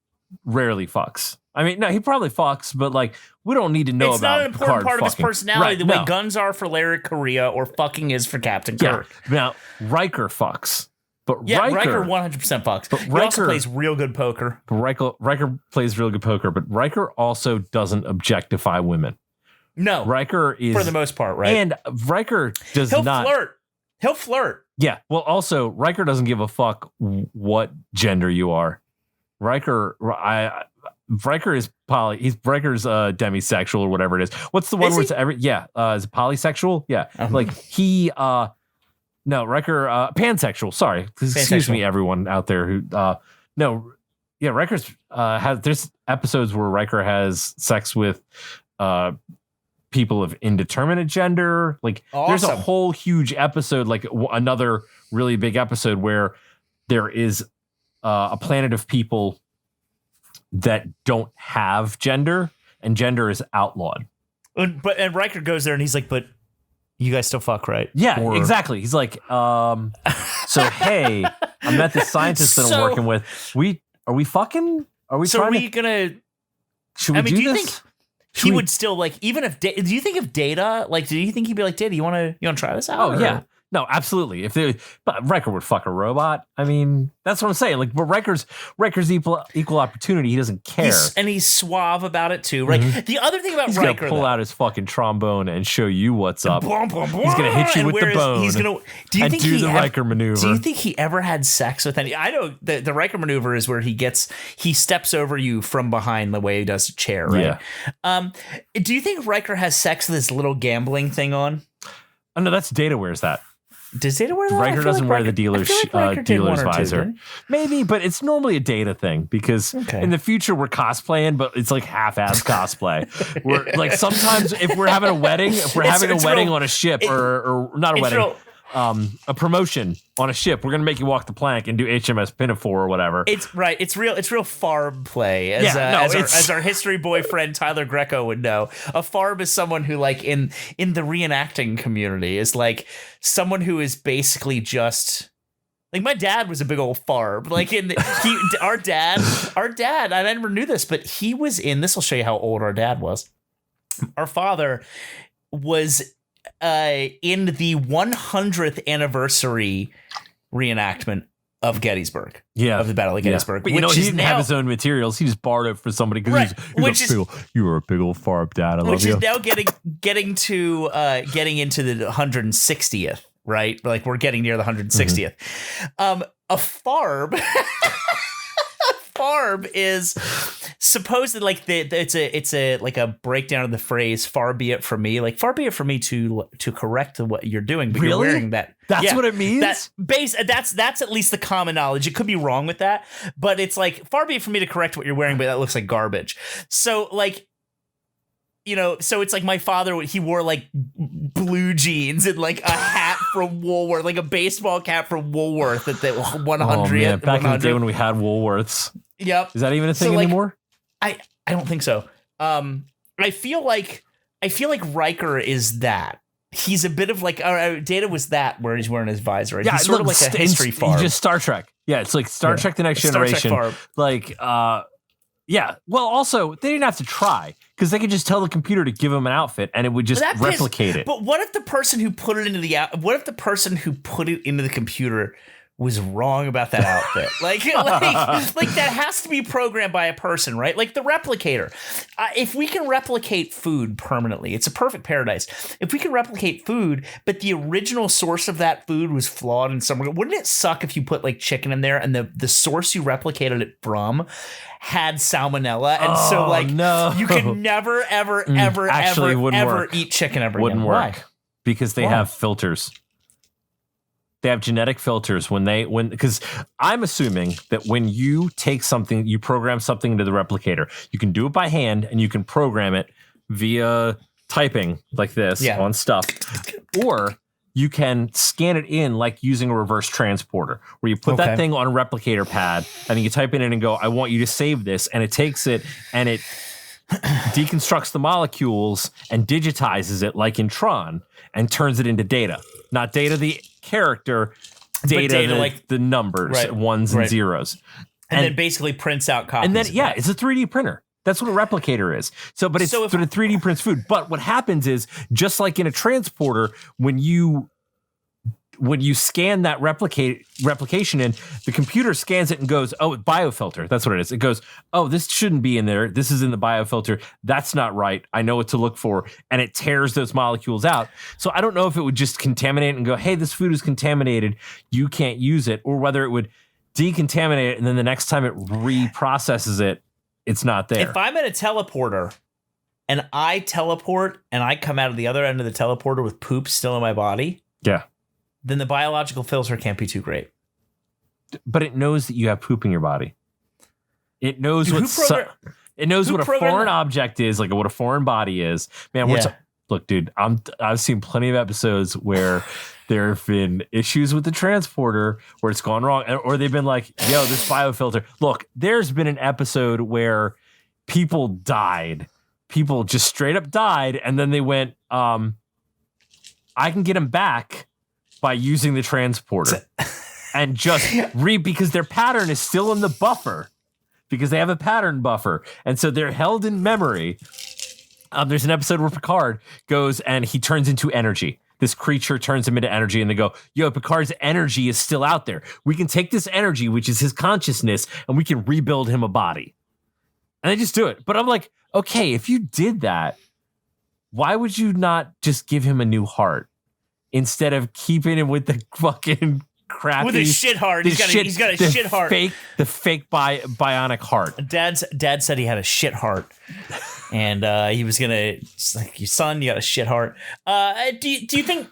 rarely fucks. I mean, no, he probably fucks, but like, we don't need to know it's about not an important Picard part of fucking. his personality, Right, the way guns are for Larry Correa or fucking is for Captain Kirk. Now, Riker fucks. But Yeah, Riker 100% fucks. But He also Riker- plays real good poker. Riker plays real good poker, but Riker also doesn't objectify women. No, Riker is, for the most part, right? and Riker does He'll not flirt. He'll flirt. Yeah. Well, also Riker doesn't give a fuck what gender you are. Riker is Riker's demisexual or whatever it is. What's the one where it's every is it polysexual? Yeah. Like he no, Riker pansexual. Sorry. Excuse me, everyone out there who Riker's there's episodes where Riker has sex with people of indeterminate gender. Like there's a whole huge episode, like another really big episode where there is a planet of people that don't have gender, and gender is outlawed. And Riker goes there and he's like, but you guys still fuck, right? Yeah, exactly. He's like, so hey, I met this scientist that I'm working with. Are we fucking? Are we? So trying are we gonna? Should we do you this? think he would still like, even if? Do you think if Data, like, do you think he'd be like, Data, you want to try this out? Oh yeah. No, absolutely. But Riker would fuck a robot. I mean, that's what I'm saying. Like, but Riker's equal opportunity. He doesn't care, and he's suave about it too. Right. Mm-hmm. The other thing about he's Riker, gonna pull out his fucking trombone and show you what's up. He's gonna hit you with the bone. He's gonna do the Riker maneuver. Do you think he ever had sex with any? I know the Riker maneuver is where he steps over you from behind the way he does a chair. Right. Yeah. Do you think Riker has sex with this little gambling thing on? Oh no, that's Data wears that. Does Data wear that? Riker doesn't wear the dealer's visor. Maybe, but it's normally a Data thing because in the future we're cosplaying, but it's like half-ass cosplay. We're like sometimes if we're having a wedding, on a ship or not a wedding, a promotion on a ship, we're gonna make you walk the plank and do HMS Pinafore or whatever. It's right. It's real farb play. As our history boyfriend Tyler Greco would know. A farb is someone who, like, in the reenacting community, is like someone who is basically just like, my dad was a big old farb. Like our dad. I never knew this, but he was in. This will show you how old our dad was. Our father was in the 100th anniversary reenactment of Gettysburg. Yeah, of the Battle of Gettysburg. But he didn't have his own materials. He just borrowed it from somebody because you were a big old farb dad. I love you. Which is now getting into the 160th, right? Like, we're getting near the 160th. Mm-hmm. A farb. Farb is supposedly like it's a like a breakdown of the phrase "far be it from me." Like, far be it from me to correct what you're doing, but you're wearing that. That's what it means. That's at least the common knowledge. It could be wrong with that, but it's like, far be it from me to correct what you're wearing, but that looks like garbage. So, like, so it's like my father, he wore like blue jeans and like a hat from Woolworth, like a baseball cap from Woolworth at the 100th. Oh, man. Back in the day when we had Woolworths. Yep. Is that even a thing anymore? I don't think so. I feel like Riker is that. He's a bit of like, Data was that, where he's wearing his visor. Right? He's sort of like a history farb. He's just Star Trek. Yeah, it's like Star Trek: The Next Generation. Like, yeah. Well, also, they didn't have to try because they could just tell the computer to give them an outfit and it would just replicate it. But what if the person who put it into the computer was wrong about that outfit? like that has to be programmed by a person, right? Like the replicator. If we can replicate food permanently, it's a perfect paradise. If we can replicate food, but the original source of that food was flawed in some way, wouldn't it suck if you put like chicken in there and the source you replicated it from had salmonella, and you could never ever eat chicken ever again. Wouldn't work. Why? Because they have filters. they have genetic filters because I'm assuming that when you take something, you program something into the replicator, you can do it by hand and you can program it via typing like this on stuff, or you can scan it in like using a reverse transporter, where you put that thing on a replicator pad and then you type it in and go, I want you to save this. And it takes it and it deconstructs the molecules and digitizes it like in Tron and turns it into data. Not data the character, data like the numbers, ones and zeros. And then basically prints out copies. And then, it's a 3D printer. That's what a replicator is. So, but it's sort of 3D prints food. But what happens is, just like in a transporter, when you scan that replication in, the computer scans it and goes, oh, biofilter. That's what it is. It goes, oh, this shouldn't be in there. This is in the biofilter. That's not right. I know what to look for. And it tears those molecules out. So I don't know if it would just contaminate and go, hey, this food is contaminated. You can't use it. Or whether it would decontaminate it and then the next time it reprocesses it, it's not there. If I'm in a teleporter and I teleport and I come out of the other end of the teleporter with poop still in my body, then the biological filter can't be too great. But it knows that you have poop in your body. It knows what a foreign object is, like what a foreign body is. Man, look, dude, I've seen plenty of episodes where there have been issues with the transporter where it's gone wrong, or they've been like, yo, this biofilter. Look, there's been an episode where people died. People just straight up died, and then they went, I can get them back by using the transporter. And just because their pattern is still in the buffer, because they have a pattern buffer. And so they're held in memory. There's an episode where Picard goes and he turns into energy. This creature turns him into energy, and they go, yo, Picard's energy is still out there. We can take this energy, which is his consciousness, and we can rebuild him a body. And they just do it. But I'm like, okay, if you did that, why would you not just give him a new heart instead of keeping him with the fucking crappy... With his shit heart. He's got a shit heart. The fake bionic heart. Dad said he had a shit heart. And he was going to... like, your son, you got a shit heart. Do you think...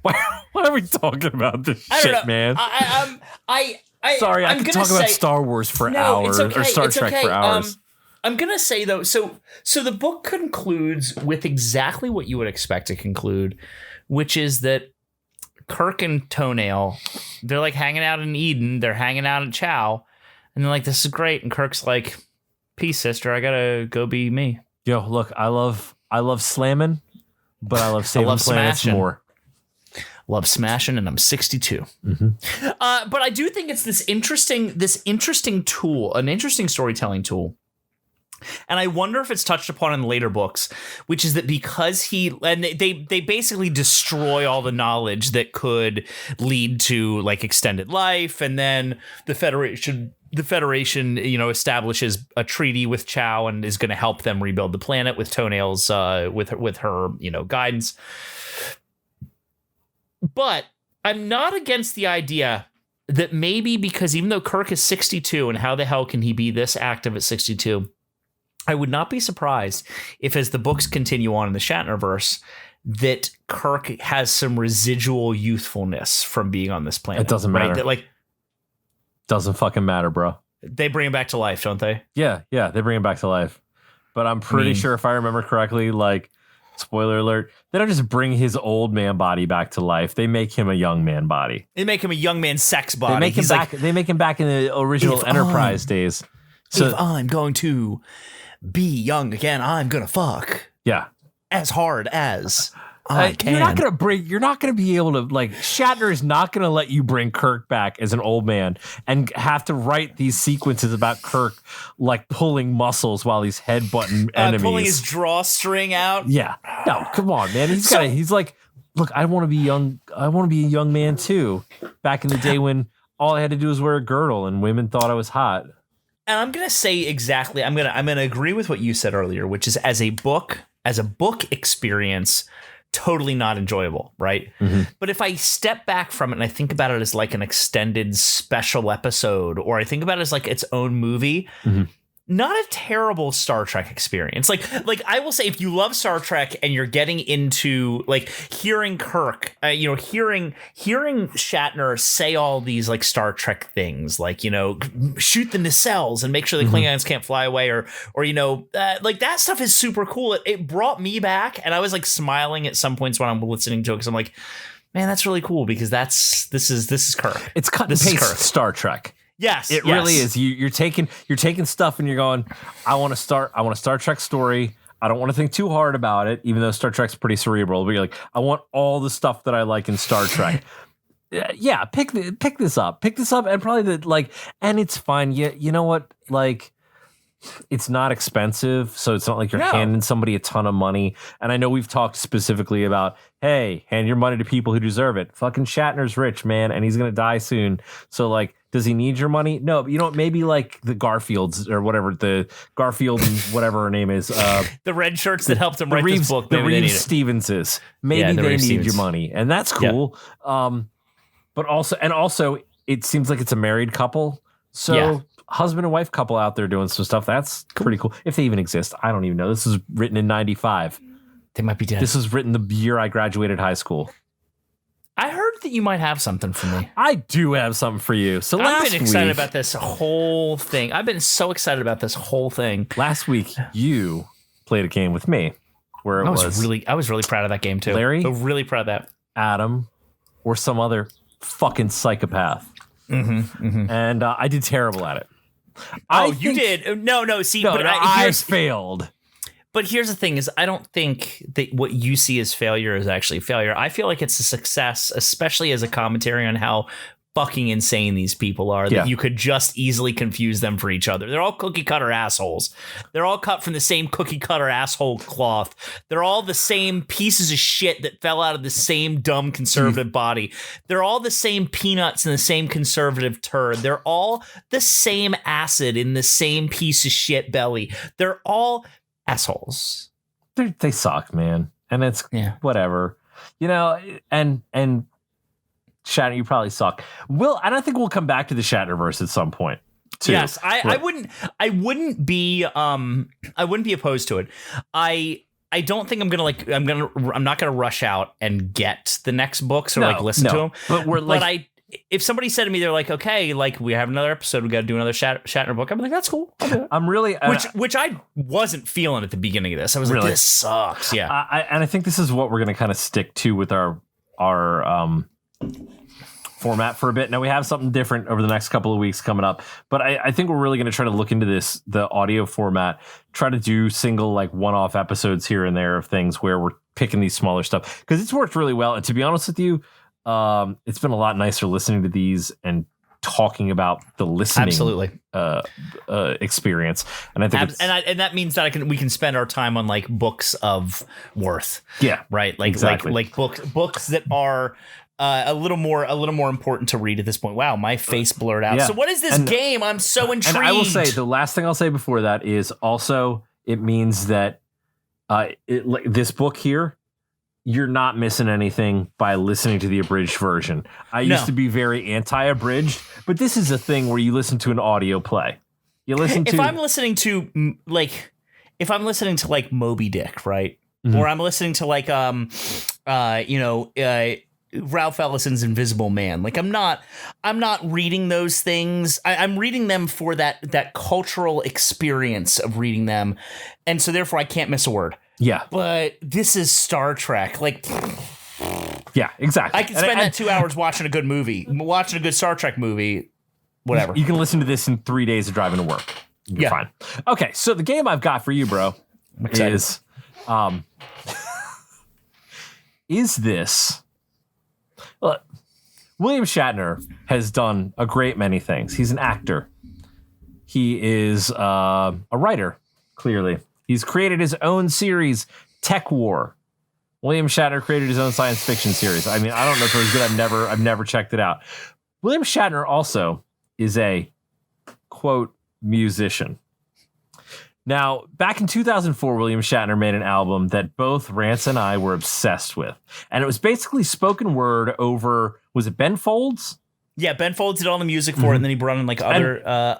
Why are we talking about this shit, man? Sorry, I could talk about Star Wars for hours. Or Star Trek for hours. I'm going to say, though, so the book concludes with exactly what you would expect to conclude, which is that Kirk and Toenail, they're like hanging out in Eden. They're hanging out at Chow. And they're like, this is great. And Kirk's like, peace, sister. I got to go be me. Yo, look, I love slamming, but I love saving planets more. Love smashing, and I'm 62. Mm-hmm. But I do think it's this interesting tool, an interesting storytelling tool. And I wonder if it's touched upon in later books, which is that because they basically destroy all the knowledge that could lead to like extended life, and then the Federation, establishes a treaty with Chow and is going to help them rebuild the planet with Toenails, with her, guidance. But I'm not against the idea that maybe because even though Kirk is 62, and how the hell can he be this active at 62? I would not be surprised if, as the books continue on in the Shatnerverse, that Kirk has some residual youthfulness from being on this planet. It doesn't matter. That, doesn't fucking matter, bro. They bring him back to life, don't they? Yeah, they bring him back to life. But I'm pretty sure, if I remember correctly, spoiler alert, they don't just bring his old man body back to life. They make him a young man body. They make him a young man sex body. They make him back in the original Enterprise days. So if I'm going to be young again, I'm gonna fuck. Yeah, as hard as I can. You're not gonna be able to, Shatner is not gonna let you bring Kirk back as an old man and have to write these sequences about Kirk pulling muscles while he's headbutting enemies, pulling his drawstring out. Yeah, no, come on, man. He's like, look, I want to be young. I want to be a young man too. Back in the day when all I had to do was wear a girdle and women thought I was hot. And I'm going to say exactly, I'm going to agree with what you said earlier, which is as a book experience, totally not enjoyable, right? Mm-hmm. But if I step back from it and I think about it as like an extended special episode, or I think about it as like its own movie, mm-hmm. not a terrible Star Trek experience. Like I will say, if you love Star Trek and you're getting into like hearing Kirk, hearing Shatner say all these like Star Trek things, like, shoot the nacelles and make sure the Klingons can't fly away, or like that stuff is super cool. It brought me back, and I was like smiling at some points when I'm listening to it, because I'm like, man, that's really cool, because this is Kirk. It's cut and paste Star Trek. Yes, it really is. You're taking stuff and you're going, I want a Star Trek story. I don't want to think too hard about it, even though Star Trek's pretty cerebral. But you're like, I want all the stuff that I like in Star Trek. Yeah, pick this up, and probably and it's fine. Yeah, you know what? Like, it's not expensive, so it's not like you're handing somebody a ton of money. And I know we've talked specifically about, hey, hand your money to people who deserve it. Fucking Shatner's rich, man, and he's gonna die soon. So like, does he need your money? No, but maybe like the Garfields or whatever, the Garfield and whatever her name is. The red shirts that helped him write this book. The Reeves-Stevenses. Maybe they need your money, and that's cool. Yeah. But also, it seems like it's a married couple. So husband and wife couple out there doing some stuff. That's pretty cool. If they even exist, I don't even know. This is written in 95. They might be dead. This was written the year I graduated high school. I heard that you might have something for me. I do have something for you. So I've been excited about this whole thing. I've been so excited about this whole thing. Last week, you played a game with me where I was really proud of that game too. Larry, I'm really proud of that. Adam, or some other fucking psychopath. And I did terrible at it. You did? No. See, but I failed. But here's the thing: is I don't think that what you see as failure is actually failure. I feel like it's a success, especially as a commentary on how fucking insane these people are, that you could just easily confuse them for each other. They're all cookie cutter assholes. They're all cut from the same cookie cutter asshole cloth. They're all the same pieces of shit that fell out of the same dumb conservative body. They're all the same peanuts in the same conservative turd. They're all the same acid in the same piece of shit belly. They're all assholes. They suck, man. And it's whatever. And Shatner, you probably suck. And I think we'll come back to the Shatnerverse at some point too. Yes, I wouldn't be opposed to it. I don't think I'm not gonna rush out and get the next books or listen to them. But if somebody said to me, they're like, okay, like we have another episode, we got to do another Shatner book. I'm like, that's cool. I'm really, which I wasn't feeling at the beginning of this. I was like, this sucks. Yeah. And I think this is what we're going to kind of stick to with our format for a bit. Now we have something different over the next couple of weeks coming up, but I think we're really going to try to look into the audio format, try to do single like one-off episodes here and there of things where we're picking these smaller stuff, because it's worked really well. And to be honest with you, it's been a lot nicer listening to these and talking about the listening experience. And I think and that means that we can spend our time on like books of worth. Yeah. Right. Like exactly. like books that are a little more important to read at this point. Wow, my face blurred out. Yeah. So what is this game? I'm so intrigued. And I will say the last thing I'll say before that is also it means that this book here, you're not missing anything by listening to the abridged version. I used to be very anti-abridged, but this is a thing where you listen to an audio play. You listen to. If I'm listening to like Moby Dick, right? Mm-hmm. Or I'm listening to like Ralph Ellison's Invisible Man. Like I'm not reading those things. I'm reading them for that cultural experience of reading them, and so therefore I can't miss a word. Yeah, but this is Star Trek. Like, yeah, exactly. I can spend that 2 hours watching a good movie, watching a good Star Trek movie, whatever. You can listen to this in 3 days of driving to work. You're fine. Okay, so the game I've got for you, bro, is this. Look, William Shatner has done a great many things. He's an actor. He is a writer, clearly. He's created his own series, Tech War. William Shatner created his own science fiction series. I mean, I don't know if it was good. I've never checked it out. William Shatner also is a, quote, musician. Now, back in 2004, William Shatner made an album that both Rance and I were obsessed with. And it was basically spoken word over, was it Ben Folds? Yeah, Ben Folds did all the music for it, and then he brought in like other...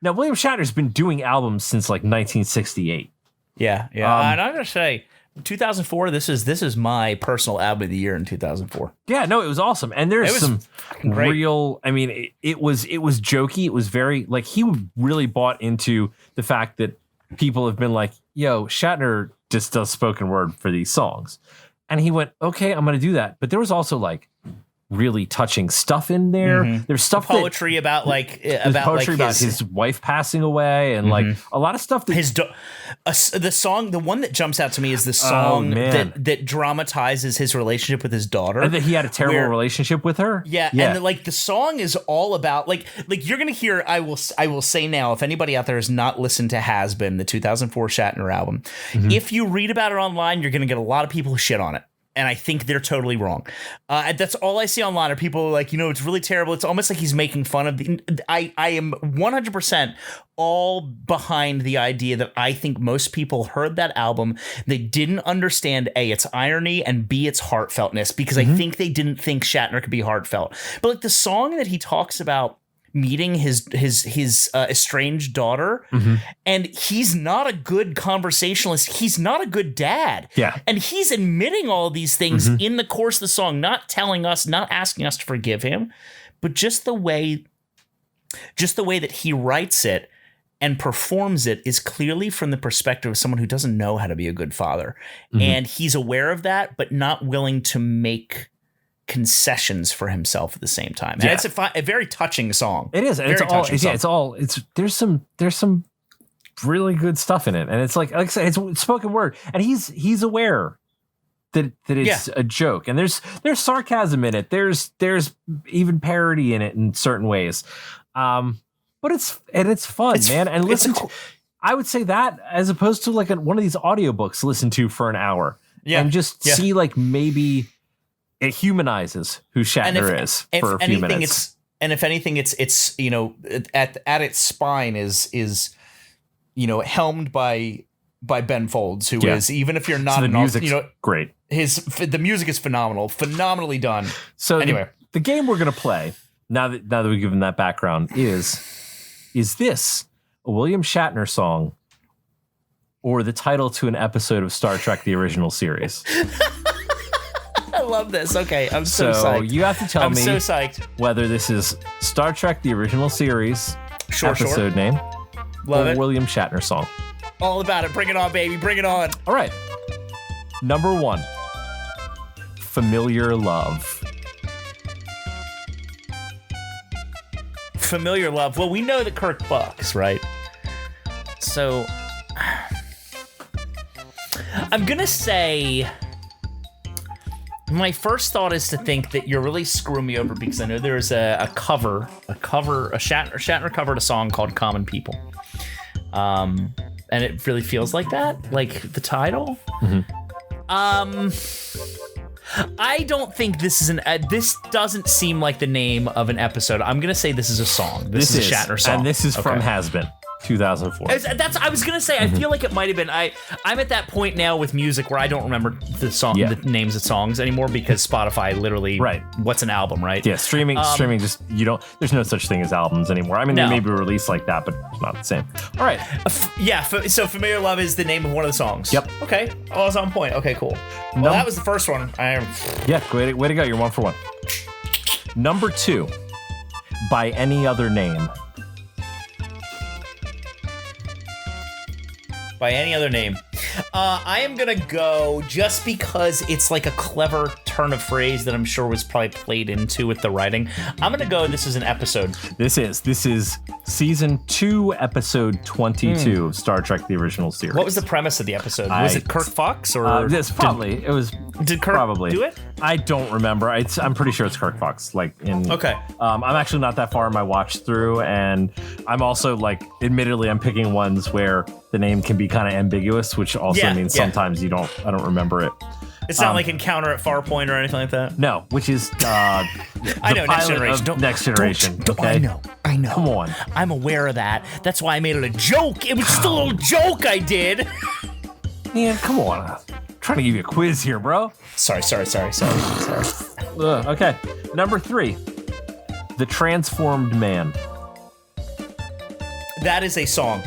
Now, William Shatner's been doing albums since like 1968. Yeah. And I'm gonna say 2004. This is my personal album of the year in 2004. Yeah, no, it was awesome, and there's some great. real. I mean, it was jokey. It was very like he really bought into the fact that people have been like, "Yo, Shatner just does spoken word for these songs," and he went, "Okay, I'm going to do that." But there was also like really touching stuff in there. There's stuff poetry about his wife passing away, and like a lot of stuff that the song, the one that jumps out to me is the song that dramatizes his relationship with his daughter, and that he had a terrible relationship with her. And the song is all about like you're gonna hear. I will say now, if anybody out there has not listened to Has Been, the 2004 Shatner album, if you read about it online, you're gonna get a lot of people who shit on it. And I think they're totally wrong. That's all I see online are people like, it's really terrible. It's almost like he's making fun of I am 100% all behind the idea that I think most people heard that album. They didn't understand A, its irony, and B, its heartfeltness, because I think they didn't think Shatner could be heartfelt. But like the song that he talks about meeting his estranged daughter, and he's not a good conversationalist. He's not a good dad. Yeah. And he's admitting all of these things in the course of the song, not telling us, not asking us to forgive him, but just the way that he writes it and performs it is clearly from the perspective of someone who doesn't know how to be a good father. And he's aware of that, but not willing to make concessions for himself at the same time. And it's a very touching song. It is. And there's some really good stuff in it. And it's like I said, it's spoken word. And he's aware that it's a joke. And there's sarcasm in it. There's even parody in it in certain ways. But it's fun, man. And I would say that as opposed to like one of these audiobooks listen to for an hour. Yeah. And just see like maybe it humanizes who Shatner is for a few minutes. If anything, it's at its spine is helmed by Ben Folds, who is, even if you're not, so the music's great. The music is phenomenally done. So anyway, the game we're gonna play now that we've given that background is this a William Shatner song or the title to an episode of Star Trek: The Original Series? I love this. Okay, I'm so psyched. So you have to tell me so psyched. Whether this is Star Trek: The Original Series episode name Love or it. William Shatner song. All about it. Bring it on, baby. Bring it on. All right. Number 1, Familiar Love. Familiar Love. Well, we know that Kirk fucks, right? So I'm going to say my first thought is to think that you're really screwing me over because I know there's a Shatner covered a song called Common People. And it really feels like that, like the title. I don't think this is this doesn't seem like the name of an episode. I'm going to say this is a song. This is a Shatner song. And this is from Has Been. 2004. I was gonna say. I feel like it might have been. I'm at that point now with music where I don't remember the the names of songs anymore because Spotify literally. Right. What's an album, right? Yeah. Streaming. Just there's no such thing as albums anymore. I mean, they may be released like that, but it's not the same. All right. So Familiar Love is the name of one of the songs. Yep. Okay. Oh, it's on point. Okay. Cool. Well, that was the first one. Yeah. Way to go. You're 1 for 1. Number 2, By Any Other Name. By Any Other Name. I am gonna go just because it's like a clever turn of phrase that I'm sure was probably played into with the writing. I'm gonna go. This is an episode. This is season 2, episode 22 of Star Trek: The Original Series. What was the premise of the episode? Was it Kirk Fox or this? Probably it was. Did Kirk probably do it? I don't remember. I'm pretty sure it's Kirk Fox. Okay. I'm actually not that far in my watch through, and I'm also admittedly, I'm picking ones where the name can be kind of ambiguous, which also means sometimes I don't remember it. It's not like Encounter at Farpoint or anything like that. No, which is I know Next Generation. Next Generation. Okay, I know. Come on, I'm aware of that. That's why I made it a joke. It was just a little joke I did. Man, come on. I'm trying to give you a quiz here, bro. Sorry. Okay, number 3, The Transformed Man. That is a song.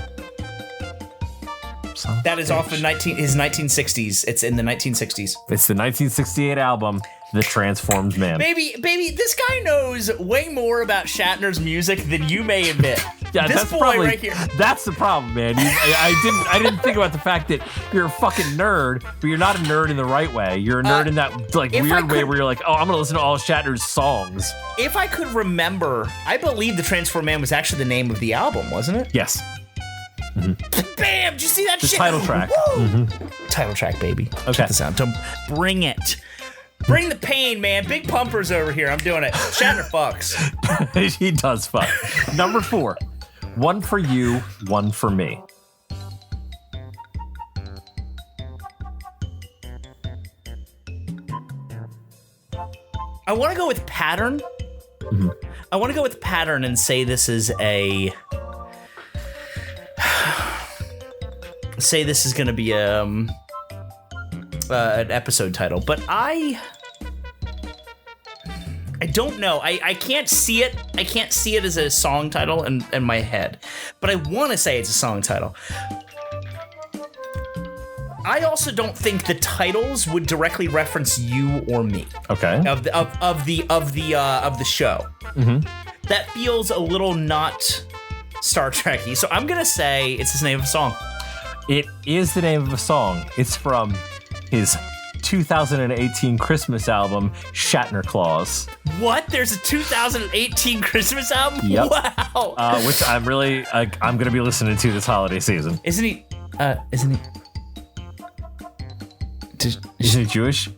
That is off in his 1960s. It's in the 1960s. It's the 1968 album, The Transformed Man. Baby, this guy knows way more about Shatner's music than you may admit. Yeah, this that's boy probably, right here. That's the problem, man. I didn't think about the fact that you're a fucking nerd, but you're not a nerd in the right way. You're a nerd in that like weird way where you're like, oh, I'm gonna listen to all Shatner's songs. If I could remember, I believe The Transformed Man was actually the name of the album, wasn't it? Yes. Mm-hmm. Bam! Did you see that the shit? Title track. Mm-hmm. Title track, baby. Okay. Check this out. Bring it. Bring the pain, man. Big pumpers over here. I'm doing it. Shatner fucks. He does fuck. Number 4. One for you, one for me. I want to go with pattern. Mm-hmm. I want to go with pattern and say this is a... say this is going to be an episode title, but I don't know. I can't see it. I can't see it as a song title in my head, but I want to say it's a song title. I also don't think the titles would directly reference you or me. Okay. Of the show. Mm-hmm. That feels a little not Star Trek-y. So I'm gonna say it's the name of a song. It is the name of a song. It's from his 2018 Christmas album, Shatner Claus. What? There's a 2018 Christmas album? Yep. Wow. Which I'm going to be listening to this holiday season. Isn't he? Isn't he Jewish?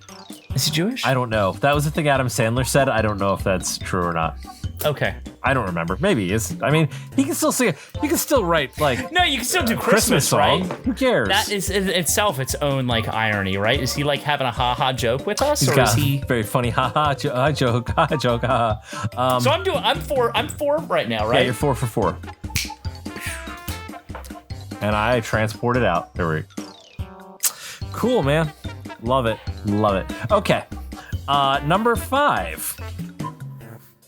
Is he Jewish? I don't know. That was the thing Adam Sandler said. I don't know if that's true or not. Okay. I don't remember. Maybe he is. I mean, he can still sing. You can still write like. No, you can still do Christmas song. Right? Who cares? That is in itself its own like irony, right? Is he like having a ha-ha joke with us, He's or got is he very funny ha-ha joke, ha-ha. So I'm four right now, right? Yeah, you're 4 for 4. And I transported out. There we go. Cool, man. Love it. Love it. Okay. Number 5.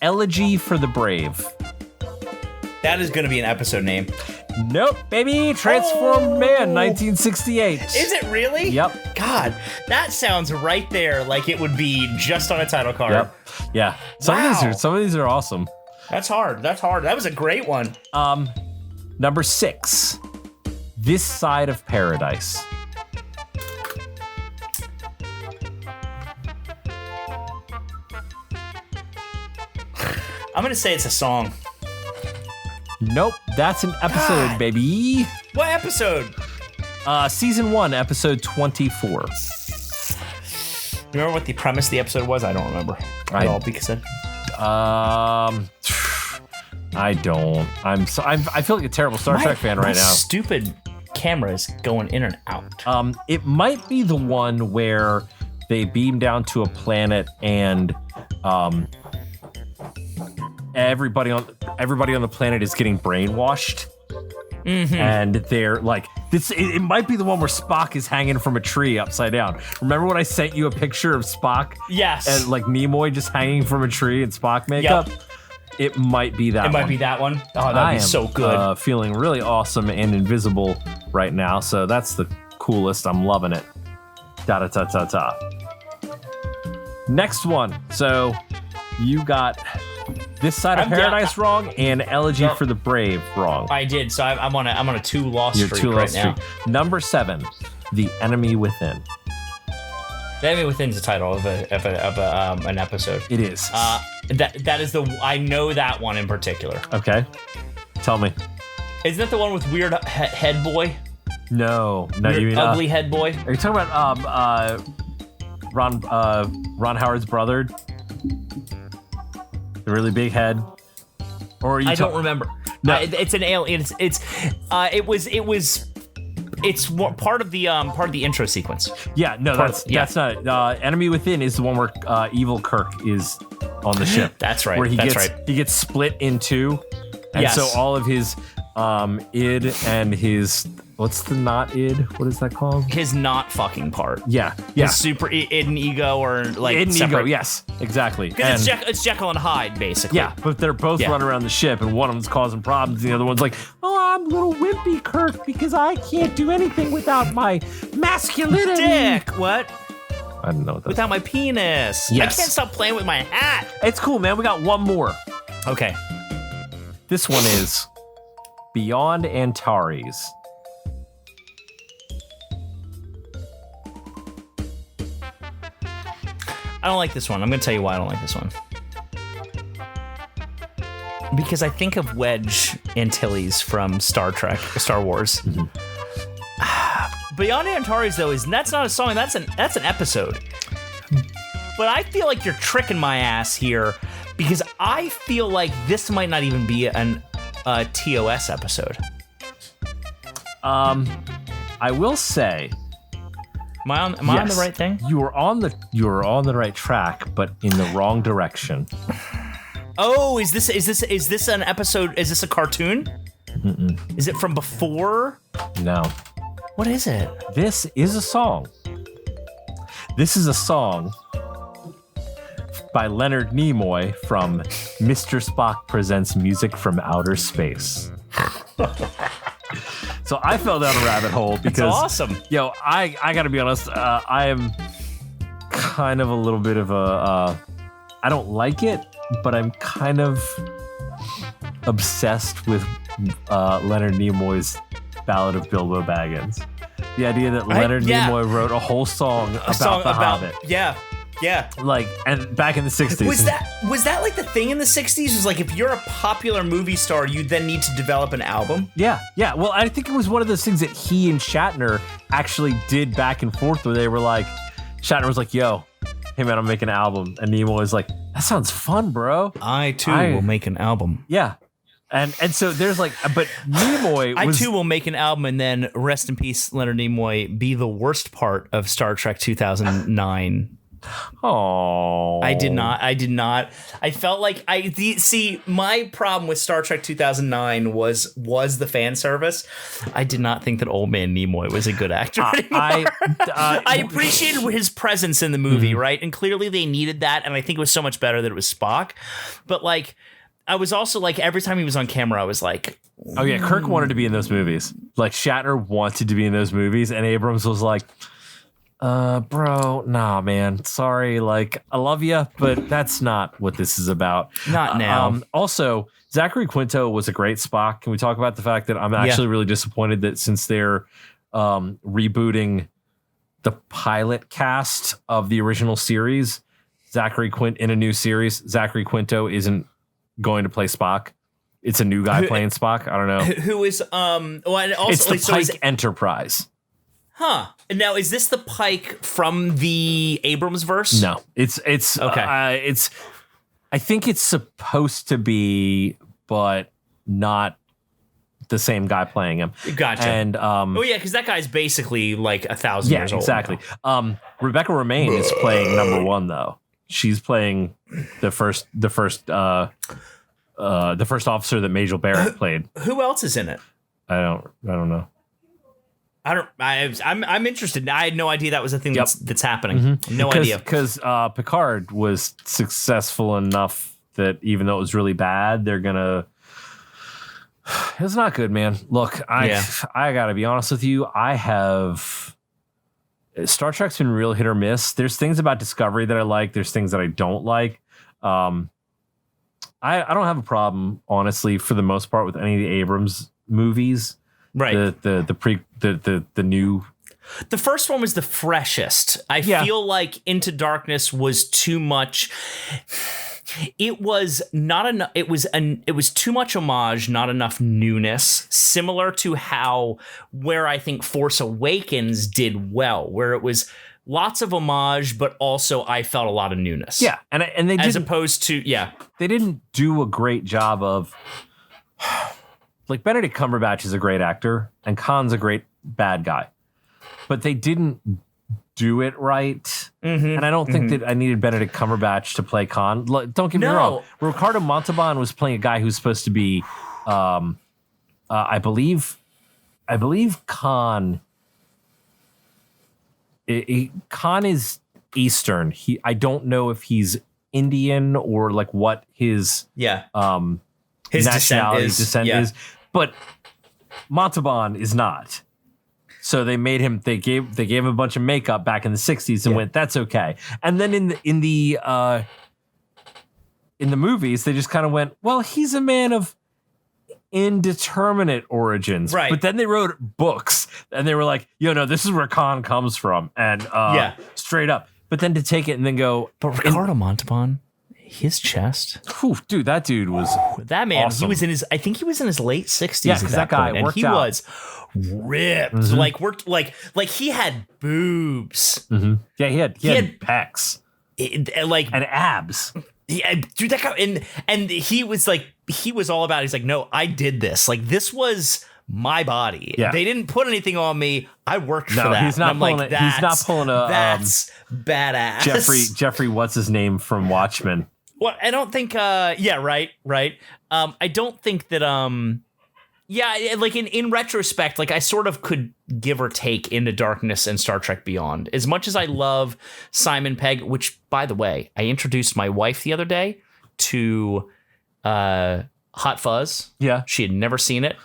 Elegy for the Brave. That is going to be an episode name. Nope, baby. Transformed Man, 1968. Is it really? Yep. God, that sounds right there like it would be just on a title card. Yep. Yeah. Some of these are awesome. That's hard. That was a great one. Number 6. This Side of Paradise. I'm going to say it's a song. Nope, that's an episode, baby. What episode? Season 1, episode 24. Remember what the premise of the episode was? I don't remember at all because I don't. I feel like a terrible Star Trek fan right now. Stupid cameras going in and out. It might be the one where they beam down to a planet and everybody on the planet is getting brainwashed. Mm-hmm. And they're like, it might be the one where Spock is hanging from a tree upside down. Remember when I sent you a picture of Spock? Yes. And like Nimoy just hanging from a tree and Spock makeup? Yep. It might be that one. It might be that one. Oh, that'd be so good. Feeling really awesome and invisible right now. So that's the coolest. I'm loving it. Da-da-ta-ta-ta. Next one. So you got This Side of Paradise wrong and Elegy for the Brave wrong. I did. So I'm on a 2-loss You're streak 2-loss right now. Number 7, The Enemy Within. The Enemy Within is the title of an episode. It is. That is I know that one in particular. Okay. Tell me. Isn't that the one with weird head boy? No, you mean ugly head boy? Are you talking about Ron Howard's brother? The really big head? Or are you I don't remember. No. It's an alien. It's part of the intro sequence. Yeah, no, that's not. Enemy Within is the one where Evil Kirk is on the ship. That's right. Where he gets split in two, and so all of his id and his what's the not id? What is that called? His not fucking part. Yeah. His super id and ego or like id and separate. ego. Yes, exactly. Because it's Jekyll and Hyde basically. Yeah, but they're both running around the ship, and one of them's causing problems, and the other one's like, "Oh, I'm little wimpy Kirk because I can't do anything without my masculinity. Dick, what? I don't know what that Without my penis. Yes. I can't stop playing with my hat. It's cool, man. We got one more. Okay. This one is Beyond Antares. I don't like this one. I'm going to tell you why I don't like this one. Because I think of Wedge Antilles from Star Wars. Mm-hmm. Beyond Antares, though, that's not a song. That's an episode. But I feel like you're tricking my ass here because I feel like this might not even be a TOS episode. I will say, Am I on the right thing? You were on the right track, but in the wrong direction. Oh, is this an episode? Is this a cartoon? Mm-mm. Is it from before? No. What is it? This is a song. This is a song by Leonard Nimoy from Mr. Spock Presents Music from Outer Space. So I fell down a rabbit hole because That's awesome. Yo, I gotta be honest, I am kind of a little bit of a I don't like it, but I'm kind of obsessed with Leonard Nimoy's Ballad of Bilbo Baggins. The idea that Leonard Nimoy wrote a whole song about the Hobbit. Yeah. Like, and back in the 60s. Was that like the thing in the 60s? Was like if you're a popular movie star, you then need to develop an album? Yeah. Well, I think it was one of those things that he and Shatner actually did back and forth where they were like, Shatner was like, yo, hey man, I'm making an album. And Nimoy was like, that sounds fun, bro. I too will make an album. Yeah. And so there's like, but Nimoy I too will make an album and then rest in peace, Leonard Nimoy, be the worst part of Star Trek 2009. Oh, I did not. I felt like my problem with Star Trek 2009 was the fan service. I did not think that Old Man Nimoy was a good actor anymore. I appreciated his presence in the movie, right? And clearly they needed that, and I think it was so much better that it was Spock. But like, I was also like, every time he was on camera, I was like, oh yeah, Kirk wanted to be in those movies. Like Shatner wanted to be in those movies, and Abrams was like, bro, nah, man. Sorry, like, I love you, but that's not what this is about. Not now. Also, Zachary Quinto was a great Spock. Can we talk about the fact that I'm actually really disappointed that since they're rebooting the pilot cast of the original series, in a new series, Zachary Quinto isn't going to play Spock. It's a new guy playing Spock. I don't know. Who is, and also, it's the Pike Enterprise. Huh. Now, is this the Pike from the Abrams verse? No, it's okay. I think it's supposed to be, but not the same guy playing him. Gotcha. And because that guy's basically like 1,000 years old. Exactly. Rebecca Romaine is playing number one though. She's playing the first officer that Majel Barrett played. Who else is in it? I don't know. I'm interested. I had no idea that was a thing that's happening. Mm-hmm. No idea. Because Picard was successful enough that even though it was really bad, they're gonna. It's not good, man. Look, I gotta be honest with you. Star Trek's been real hit or miss. There's things about Discovery that I like. There's things that I don't like. I don't have a problem, honestly, for the most part, with any of the Abrams movies. Right. The new. The first one was the freshest. I feel like Into Darkness was too much. It was not enough. It was too much homage, not enough newness. Similar to where I think Force Awakens did well, where it was lots of homage, but also I felt a lot of newness. Yeah, and they as opposed to they didn't do a great job of. Like, Benedict Cumberbatch is a great actor, and Khan's a great bad guy. But they didn't do it right. Mm-hmm, and I don't think that I needed Benedict Cumberbatch to play Khan. Don't get me wrong. Ricardo Montalban was playing a guy who's supposed to be, I believe Khan. Khan is Eastern. I don't know if he's Indian or like what his his nationality descent is. But Montalban is not. So they made him. They gave him a bunch of makeup back in the 60s and went, that's okay. And then in the movies, they just kind of went, well, he's a man of indeterminate origins. Right. But then they wrote books and they were like, no, this is where Khan comes from. And straight up. But then to take it and then go. But Ricardo Montalban, his chest. Whew, dude, that dude was that man. awesome. He was in his. I think he was in his late 60s. Yeah, because that guy point, worked and he out. was ripped. Like he had boobs. Mm-hmm. Yeah, he had pecs and abs. Yeah, dude, that guy, and he was all about it. He's like, no, I did this. Like, this was my body. Yeah. They didn't put anything on me. I worked for that. He's not pulling it. He's not pulling a. That's badass. Jeffrey, what's his name from Watchmen? Well, I don't think. Yeah, right. I don't think that. Yeah, like in retrospect, like I sort of could give or take Into Darkness and Star Trek Beyond. As much as I love Simon Pegg, which, by the way, I introduced my wife the other day to Hot Fuzz. Yeah. She had never seen it.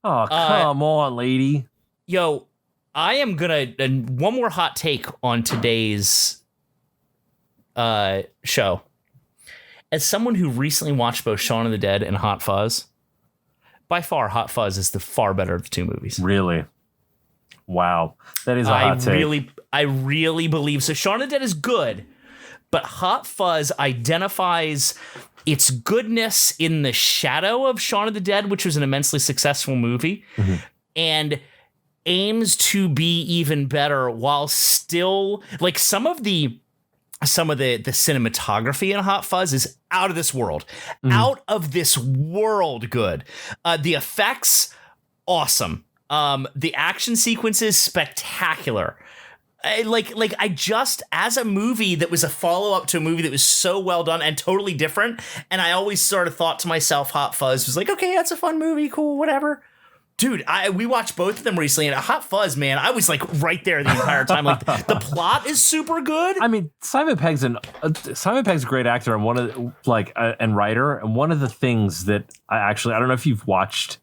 Oh, come on, lady. Yo, I am gonna one more hot take on today's show. As someone who recently watched both Shaun of the Dead and Hot Fuzz, by far, Hot Fuzz is the far better of the two movies. Really? Wow. That is a hot take. I really believe so. Shaun of the Dead is good, but Hot Fuzz identifies its goodness in the shadow of Shaun of the Dead, which was an immensely successful movie, and aims to be even better while still, like, some of the cinematography in Hot Fuzz is out of this world. Out of this world good. The effects, awesome. The action sequences, spectacular. I just, as a movie that was a follow-up to a movie that was so well done and totally different, and I always sort of thought to myself, Hot Fuzz was like, okay, that's a fun movie, cool, whatever. Dude, we watched both of them recently, and Hot Fuzz, man, I was like right there the entire time. Like, the plot is super good. I mean, Simon Pegg's a great actor and one of the, and writer. And one of the things that I don't know if you've watched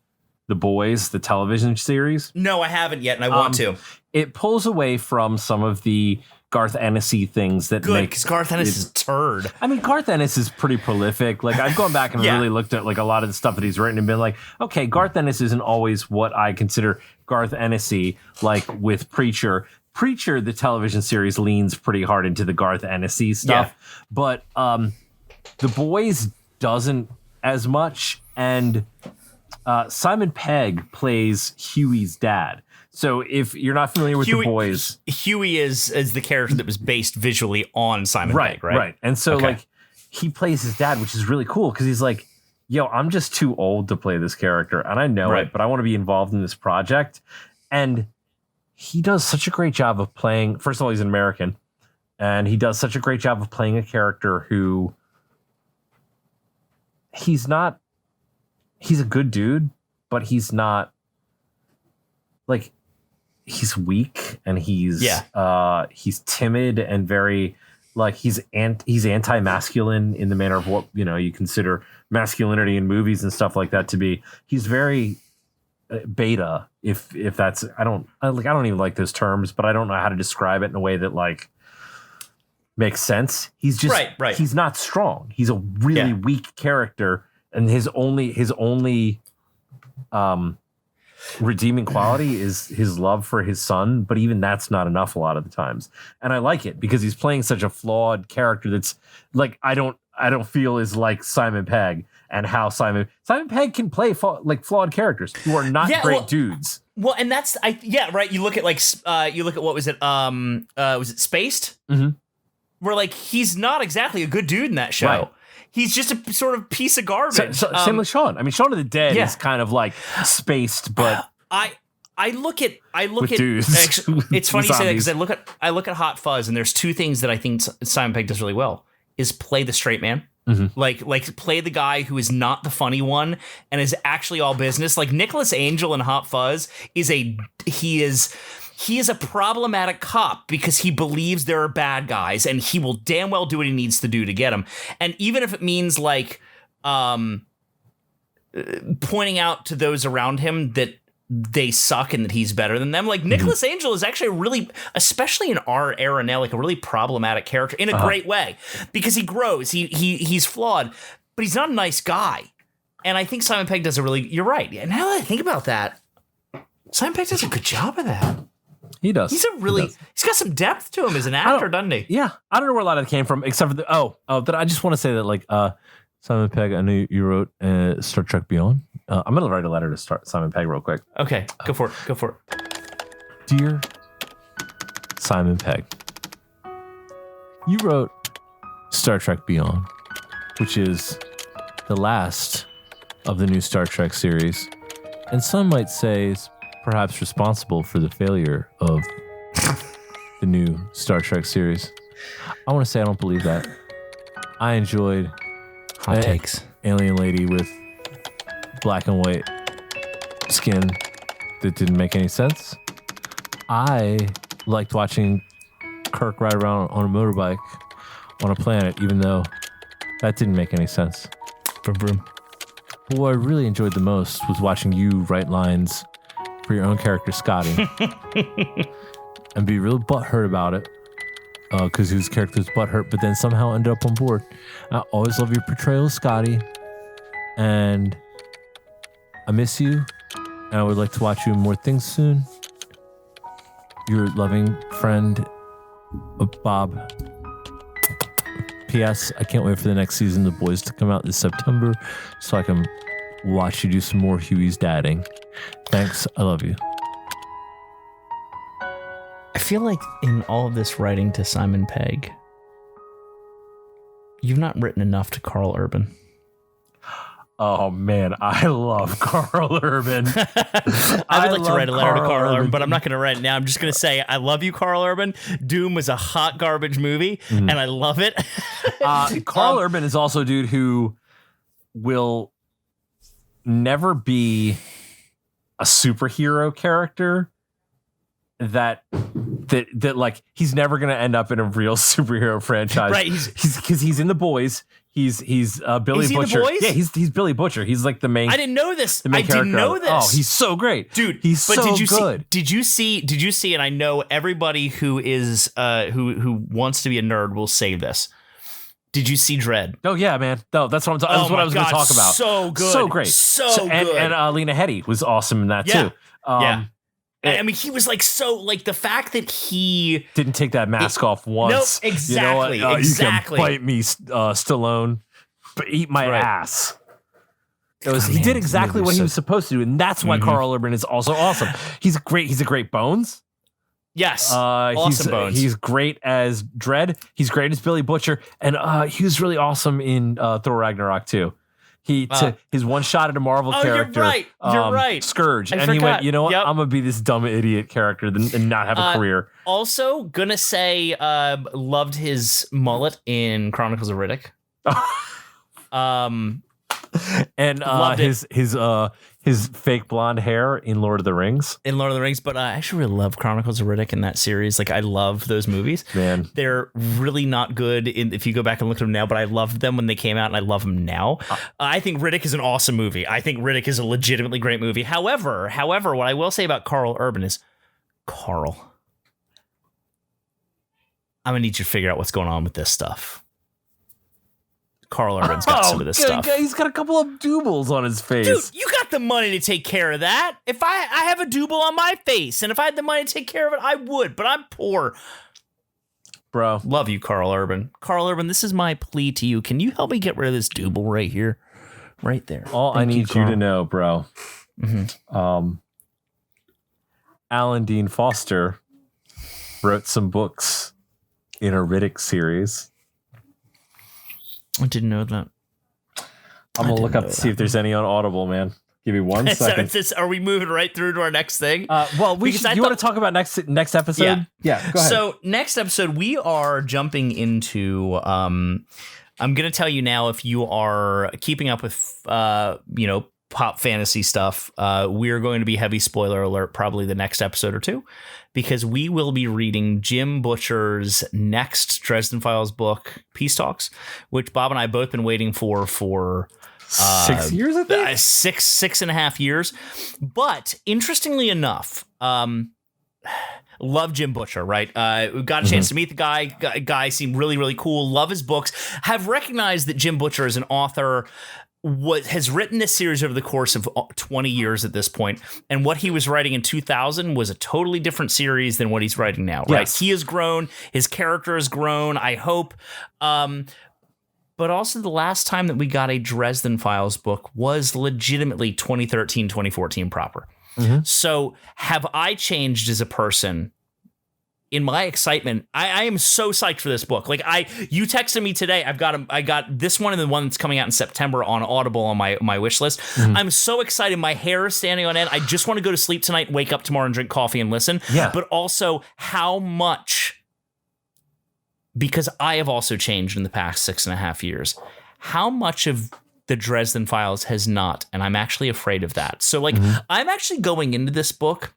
The Boys, the television series. No, I haven't yet, and I want to. It pulls away from some of the Garth Ennis-y things that good, because Garth Ennis is a turd. I mean, Garth Ennis is pretty prolific. Like, I've gone back and really looked at like a lot of the stuff that he's written and been like, okay, Garth Ennis isn't always what I consider Garth Ennis-y, like with Preacher. Preacher, the television series, leans pretty hard into the Garth Ennis-y stuff. Yeah. But The Boys doesn't as much. And Simon Pegg plays Huey's dad. So if you're not familiar with The Boys, Huey is the character that was based visually on Simon Pegg, right? Right. And so like he plays his dad, which is really cool because he's like, yo, I'm just too old to play this character. And I know it, but I want to be involved in this project. And he does such a great job of playing. First of all, he's an American. And he does such a great job of playing a character who he's a good dude, but he's not like, he's weak and he's timid and very like he's anti-masculine in the manner of what you consider masculinity in movies and stuff like that to be. He's very beta, if that's I don't even like those terms, but I don't know how to describe it in a way that like makes sense. He's just right. He's not strong. He's a really weak character, and his only redeeming quality is his love for his son, but even that's not enough a lot of the times. And I like it because he's playing such a flawed character that's like I don't feel is like Simon Pegg, and how Simon Pegg can play flawed characters who are not great dudes. Well, and that's right. You look at what was it? Was it Spaced? Mm-hmm. Where like he's not exactly a good dude in that show. Right. He's just a sort of piece of garbage. Same with Shaun. I mean, Shaun of the Dead is kind of like spaced, but I look at dudes. It's funny you say that because I look at Hot Fuzz, and there's two things that I think Simon Pegg does really well: is play the straight man, like play the guy who is not the funny one and is actually all business. Like Nicholas Angel in Hot Fuzz he is a problematic cop because he believes there are bad guys, and he will damn well do what he needs to do to get them. And even if it means like pointing out to those around him that they suck and that he's better than them. Like Nicholas Angel is actually a really, especially in our era now, like a really problematic character in a great way, because he grows. He's flawed, but he's not a nice guy. And I think Simon Pegg does a really. You're right. And now that I think about that, Simon Pegg does a good job of that. He does. He's got some depth to him as an actor, doesn't he? Yeah, I don't know where a lot of it came from, except for that I just want to say that like Simon Pegg, I know you wrote Star Trek Beyond. I'm gonna write a letter to Simon Pegg real quick. Okay, go for it. Dear Simon Pegg, you wrote Star Trek Beyond, which is the last of the new Star Trek series, and some might say is perhaps responsible for the failure of the new Star Trek series. I want to say I don't believe that. I enjoyed hot takes. Alien lady with black and white skin that didn't make any sense. I liked watching Kirk ride around on a motorbike on a planet, even though that didn't make any sense. Vroom, vroom. But what I really enjoyed the most was watching you write lines for your own character, Scotty, and be real butthurt about it, because his character was butthurt, but then somehow ended up on board. I always love your portrayal of Scotty, and I miss you, and I would like to watch you in more things soon. Your loving friend, Bob. P.S. I can't wait for the next season of The Boys to come out this September so I can watch you do some more Huey's dadding. Thanks. I love you. I feel like in all of this writing to Simon Pegg, you've not written enough to Carl Urban. Oh, man. I love Carl Urban. I would like to write a letter to Carl Urban, but I'm not going to write it now. I'm just going to say, I love you, Carl Urban. Doom was a hot garbage movie, and I love it. Carl Urban is also a dude who will never be a superhero character that like he's never going to end up in a real superhero franchise. Right. He's in The Boys. He's Billy Is he Butcher. The Boys? Yeah, he's Billy Butcher. He's like the main. I didn't know this. I didn't know this. Oh, he's so great, dude. He's but so did you good. Did you see? And I know everybody who is who wants to be a nerd will say this. Did you see Dredd? Oh yeah, man. No, that's what I'm talking. That's what I was going to talk about. So good, so great, so good. And Lena Headey was awesome in that too. Yeah. I mean, he was like the fact that he didn't take that mask off once. No, exactly. You know what? Exactly. You can bite me, Stallone, but eat my ass. He did exactly what he was supposed to do, and that's why Carl Urban is also awesome. He's great. He's a great Bones. Yes, awesome Bones. He's great as Dredd. He's great as Billy Butcher, and he was really awesome in Thor Ragnarok too. His one shot at a Marvel character. You're right. Scourge, I and forgot. he went, you know what? Yep. I'm gonna be this dumb idiot character and not have a career. Also, gonna say, loved his mullet in Chronicles of Riddick. And his fake blonde hair in Lord of the Rings. But I actually really love Chronicles of Riddick in that series. Like, I love those movies. Man, they're really not good if you go back and look at them now, but I loved them when they came out, and I love them now. I think Riddick is an awesome movie. I think Riddick is a legitimately great movie. However, what I will say about Carl Urban is, Carl, I'm gonna need you to figure out what's going on with this stuff. Carl Urban's got some of this stuff. He's got a couple of doubles on his face. Dude, you got the money to take care of that. If I have a double on my face, and if I had the money to take care of it, I would, but I'm poor. Bro. Love you, Carl Urban. Carl Urban, this is my plea to you. Can you help me get rid of this double right here? Right there. All I need you to know, bro. Alan Dean Foster wrote some books in a Riddick series. I didn't know that. I'm going to look up to see if there's any on Audible, man. Give me 1 second. Are we moving right through to our next thing? Well, you want to talk about next episode? Yeah, go ahead. So next episode, we are jumping into... I'm going to tell you now, if you are keeping up with, pop fantasy stuff, we're going to be heavy spoiler alert probably the next episode or two, because we will be reading Jim Butcher's next Dresden Files book, Peace Talks, which Bob and I have both been waiting for 6 years, I think? Six and a half years. But interestingly enough, love Jim Butcher, right? We got a chance to meet the guy. Guy seemed really, really cool. Love his books. Have recognized that Jim Butcher is an author, has written this series over the course of 20 years at this point, and what he was writing in 2000 was a totally different series than what he's writing now, right? Yes. He has grown, his character has grown, I hope. But also the last time that we got a Dresden Files book was legitimately 2013, 2014 proper. So have I changed as a person? In my excitement, I am so psyched for this book. Like you texted me today. I got this one and the one that's coming out in September on Audible on my wish list. I'm so excited. My hair is standing on end. I just want to go to sleep tonight, wake up tomorrow and drink coffee and listen. Yeah. But also how much, because I have also changed in the past 6.5 years, how much of the Dresden Files has not, and I'm actually afraid of that. So like I'm actually going into this book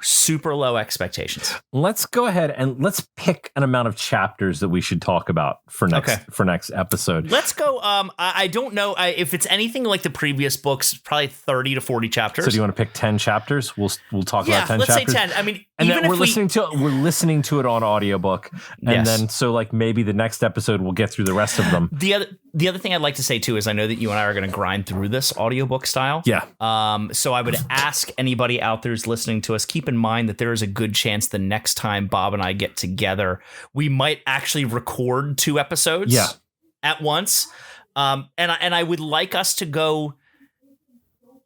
super low expectations. Let's go ahead and let's pick an amount of chapters that we should talk about for next episode. Let's go. I don't know if it's anything like the previous books, probably 30 to 40 chapters. So do you want to pick 10 chapters? We'll talk about 10 let's chapters. say 10. I mean, and even then if we're listening to it on audiobook. And then so like maybe the next episode we'll get through the rest of them. The other thing I'd like to say too is I know that you and I are going to grind through this audiobook style. Yeah. So I would ask anybody out there who's listening to us, keep in mind that there is a good chance the next time Bob and I get together, we might actually record 2 episodes at once. And I would like us to go,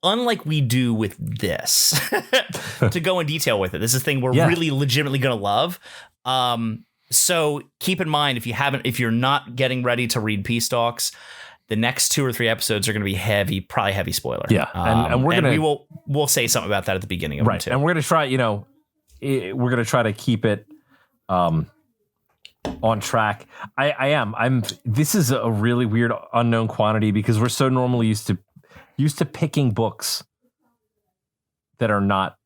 unlike we do with this, to go in detail with it. This is a thing we're really legitimately going to love. So keep in mind, if you're not getting ready to read Peace Talks, the next 2 or 3 episodes are going to be probably heavy spoiler. Yeah. And we'll say something about that at the beginning of them too. And we're going to try, we're going to try to keep it, on track. This is a really weird unknown quantity because we're so normally used to picking books that are not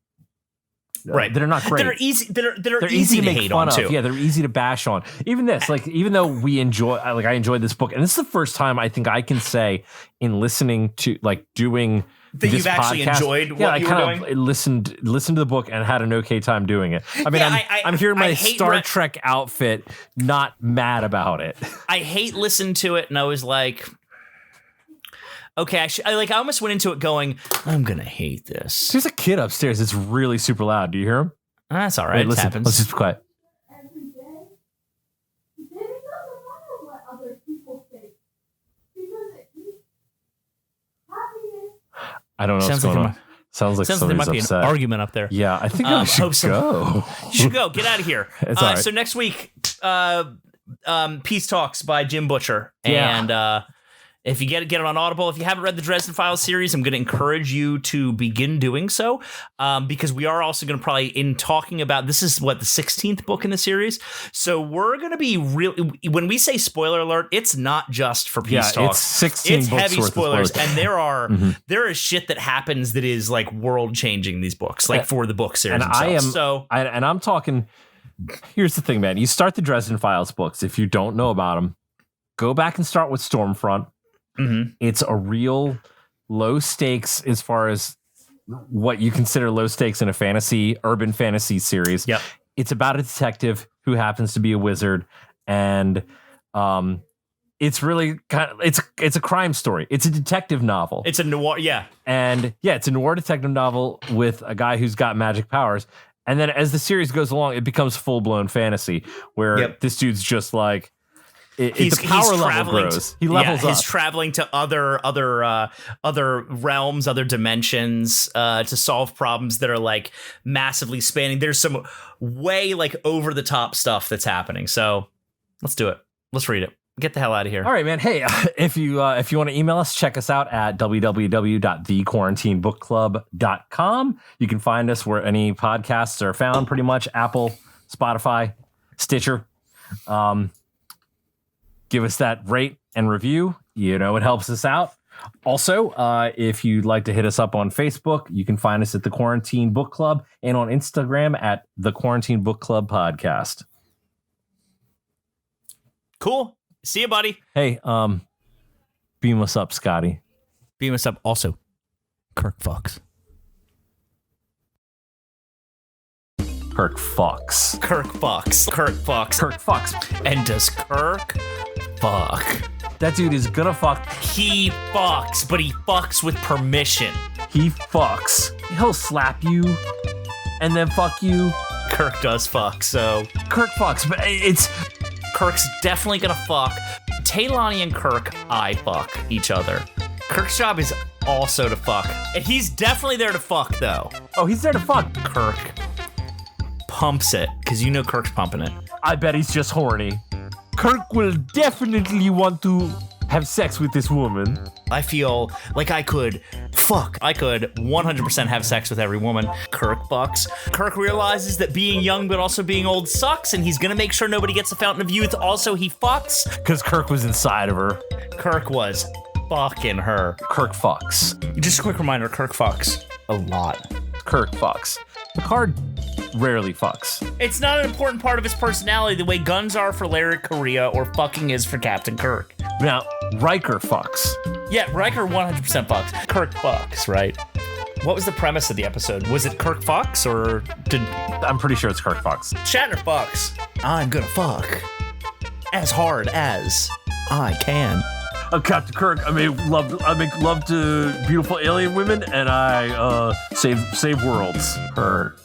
right. That are not great. That are easy. They're easy to make hate fun on of. too. Yeah, they're easy to bash on. Even this, like, even though I enjoyed this book, and this is the first time I think I can say in listening to doing that this you've actually podcast, enjoyed what you were doing. I listened to the book and had an okay time doing it. I mean, I'm here in my Star Trek outfit, not mad about it. I hate listening to it, and I was like, okay, I almost went into it going, I'm gonna hate this. There's a kid upstairs. It's really super loud. Do you hear him? That's all right. Wait, listen, it happens. Let's just be quiet. Every day, then it doesn't matter what other people think because it means happiness. I don't know what's going on. Sounds like there might be upset. an argument up there. Yeah, I think I should go. You should go. Get out of here. It's all right. So next week, Peace Talks by Jim Butcher. Yeah. And if you get it on Audible, if you haven't read the Dresden Files series, I'm going to encourage you to begin doing so, because we are also going to probably, in talking about, this is the 16th book in the series. So we're going to be really, when we say spoiler alert, it's not just for Peace Talks. It's 16 it's books heavy worth spoilers, of spoilers. and there is shit that happens that is like world changing these books, like for the book series. And I'm talking. Here's the thing, man. You start the Dresden Files books. If you don't know about them, go back and start with Stormfront. Mm-hmm. It's a real low stakes as far as what you consider low stakes in a urban fantasy series. Yep. It's about a detective who happens to be a wizard, and it's really it's a crime story. It's a detective novel. It's a noir, it's a noir detective novel with a guy who's got magic powers. And then as the series goes along, it becomes full blown fantasy where this dude's just like. The power level grows. He levels up. He's traveling to other realms, other dimensions, to solve problems that are like massively spanning. There's some way like over the top stuff that's happening. So let's do it. Let's read it. Get the hell out of here. All right, man. Hey, if you want to email us, check us out at www.thequarantinebookclub.com. You can find us where any podcasts are found, pretty much Apple, Spotify, Stitcher. Give us that rate and review. It helps us out. Also, if you'd like to hit us up on Facebook, you can find us at The Quarantine Book Club and on Instagram at The Quarantine Book Club Podcast. Cool. See you, buddy. Hey, Beam us up, Scotty. Beam us up. Also, Kirk fucks. Kirk fucks. Kirk fucks. Kirk fucks. Kirk fucks. And does Kirk fuck? That dude is gonna fuck. He fucks, but he fucks with permission. He fucks. He'll slap you and then fuck you. Kirk does fuck, so Kirk fucks, but it's Kirk's definitely gonna fuck. Taylani and Kirk eye fuck each other. Kirk's job is also to fuck. And he's definitely there to fuck, though. oh, he's there to fuck. Kirk pumps it, because you know Kirk's pumping it. I bet he's just horny. Kirk will definitely want to have sex with this woman. I feel like I could 100% have sex with every woman. Kirk fucks. Kirk realizes that being young but also being old sucks, and he's gonna make sure nobody gets the fountain of youth. Also, he fucks. Because Kirk was inside of her. Kirk was fucking her. Kirk fucks. Just a quick reminder, Kirk fucks a lot. Kirk fucks. Picard rarely fucks. It's not an important part of his personality the way guns are for Larry Correa or fucking is for Captain Kirk. Now, Riker fucks. Yeah, Riker 100% fucks. Kirk fucks, right? What was the premise of the episode? Was it Kirk fucks or did... I'm pretty sure it's Kirk fucks. Shatner fucks. I'm gonna fuck as hard as I can. I'm Captain Kirk. I make love to beautiful alien women, and I save worlds. Her.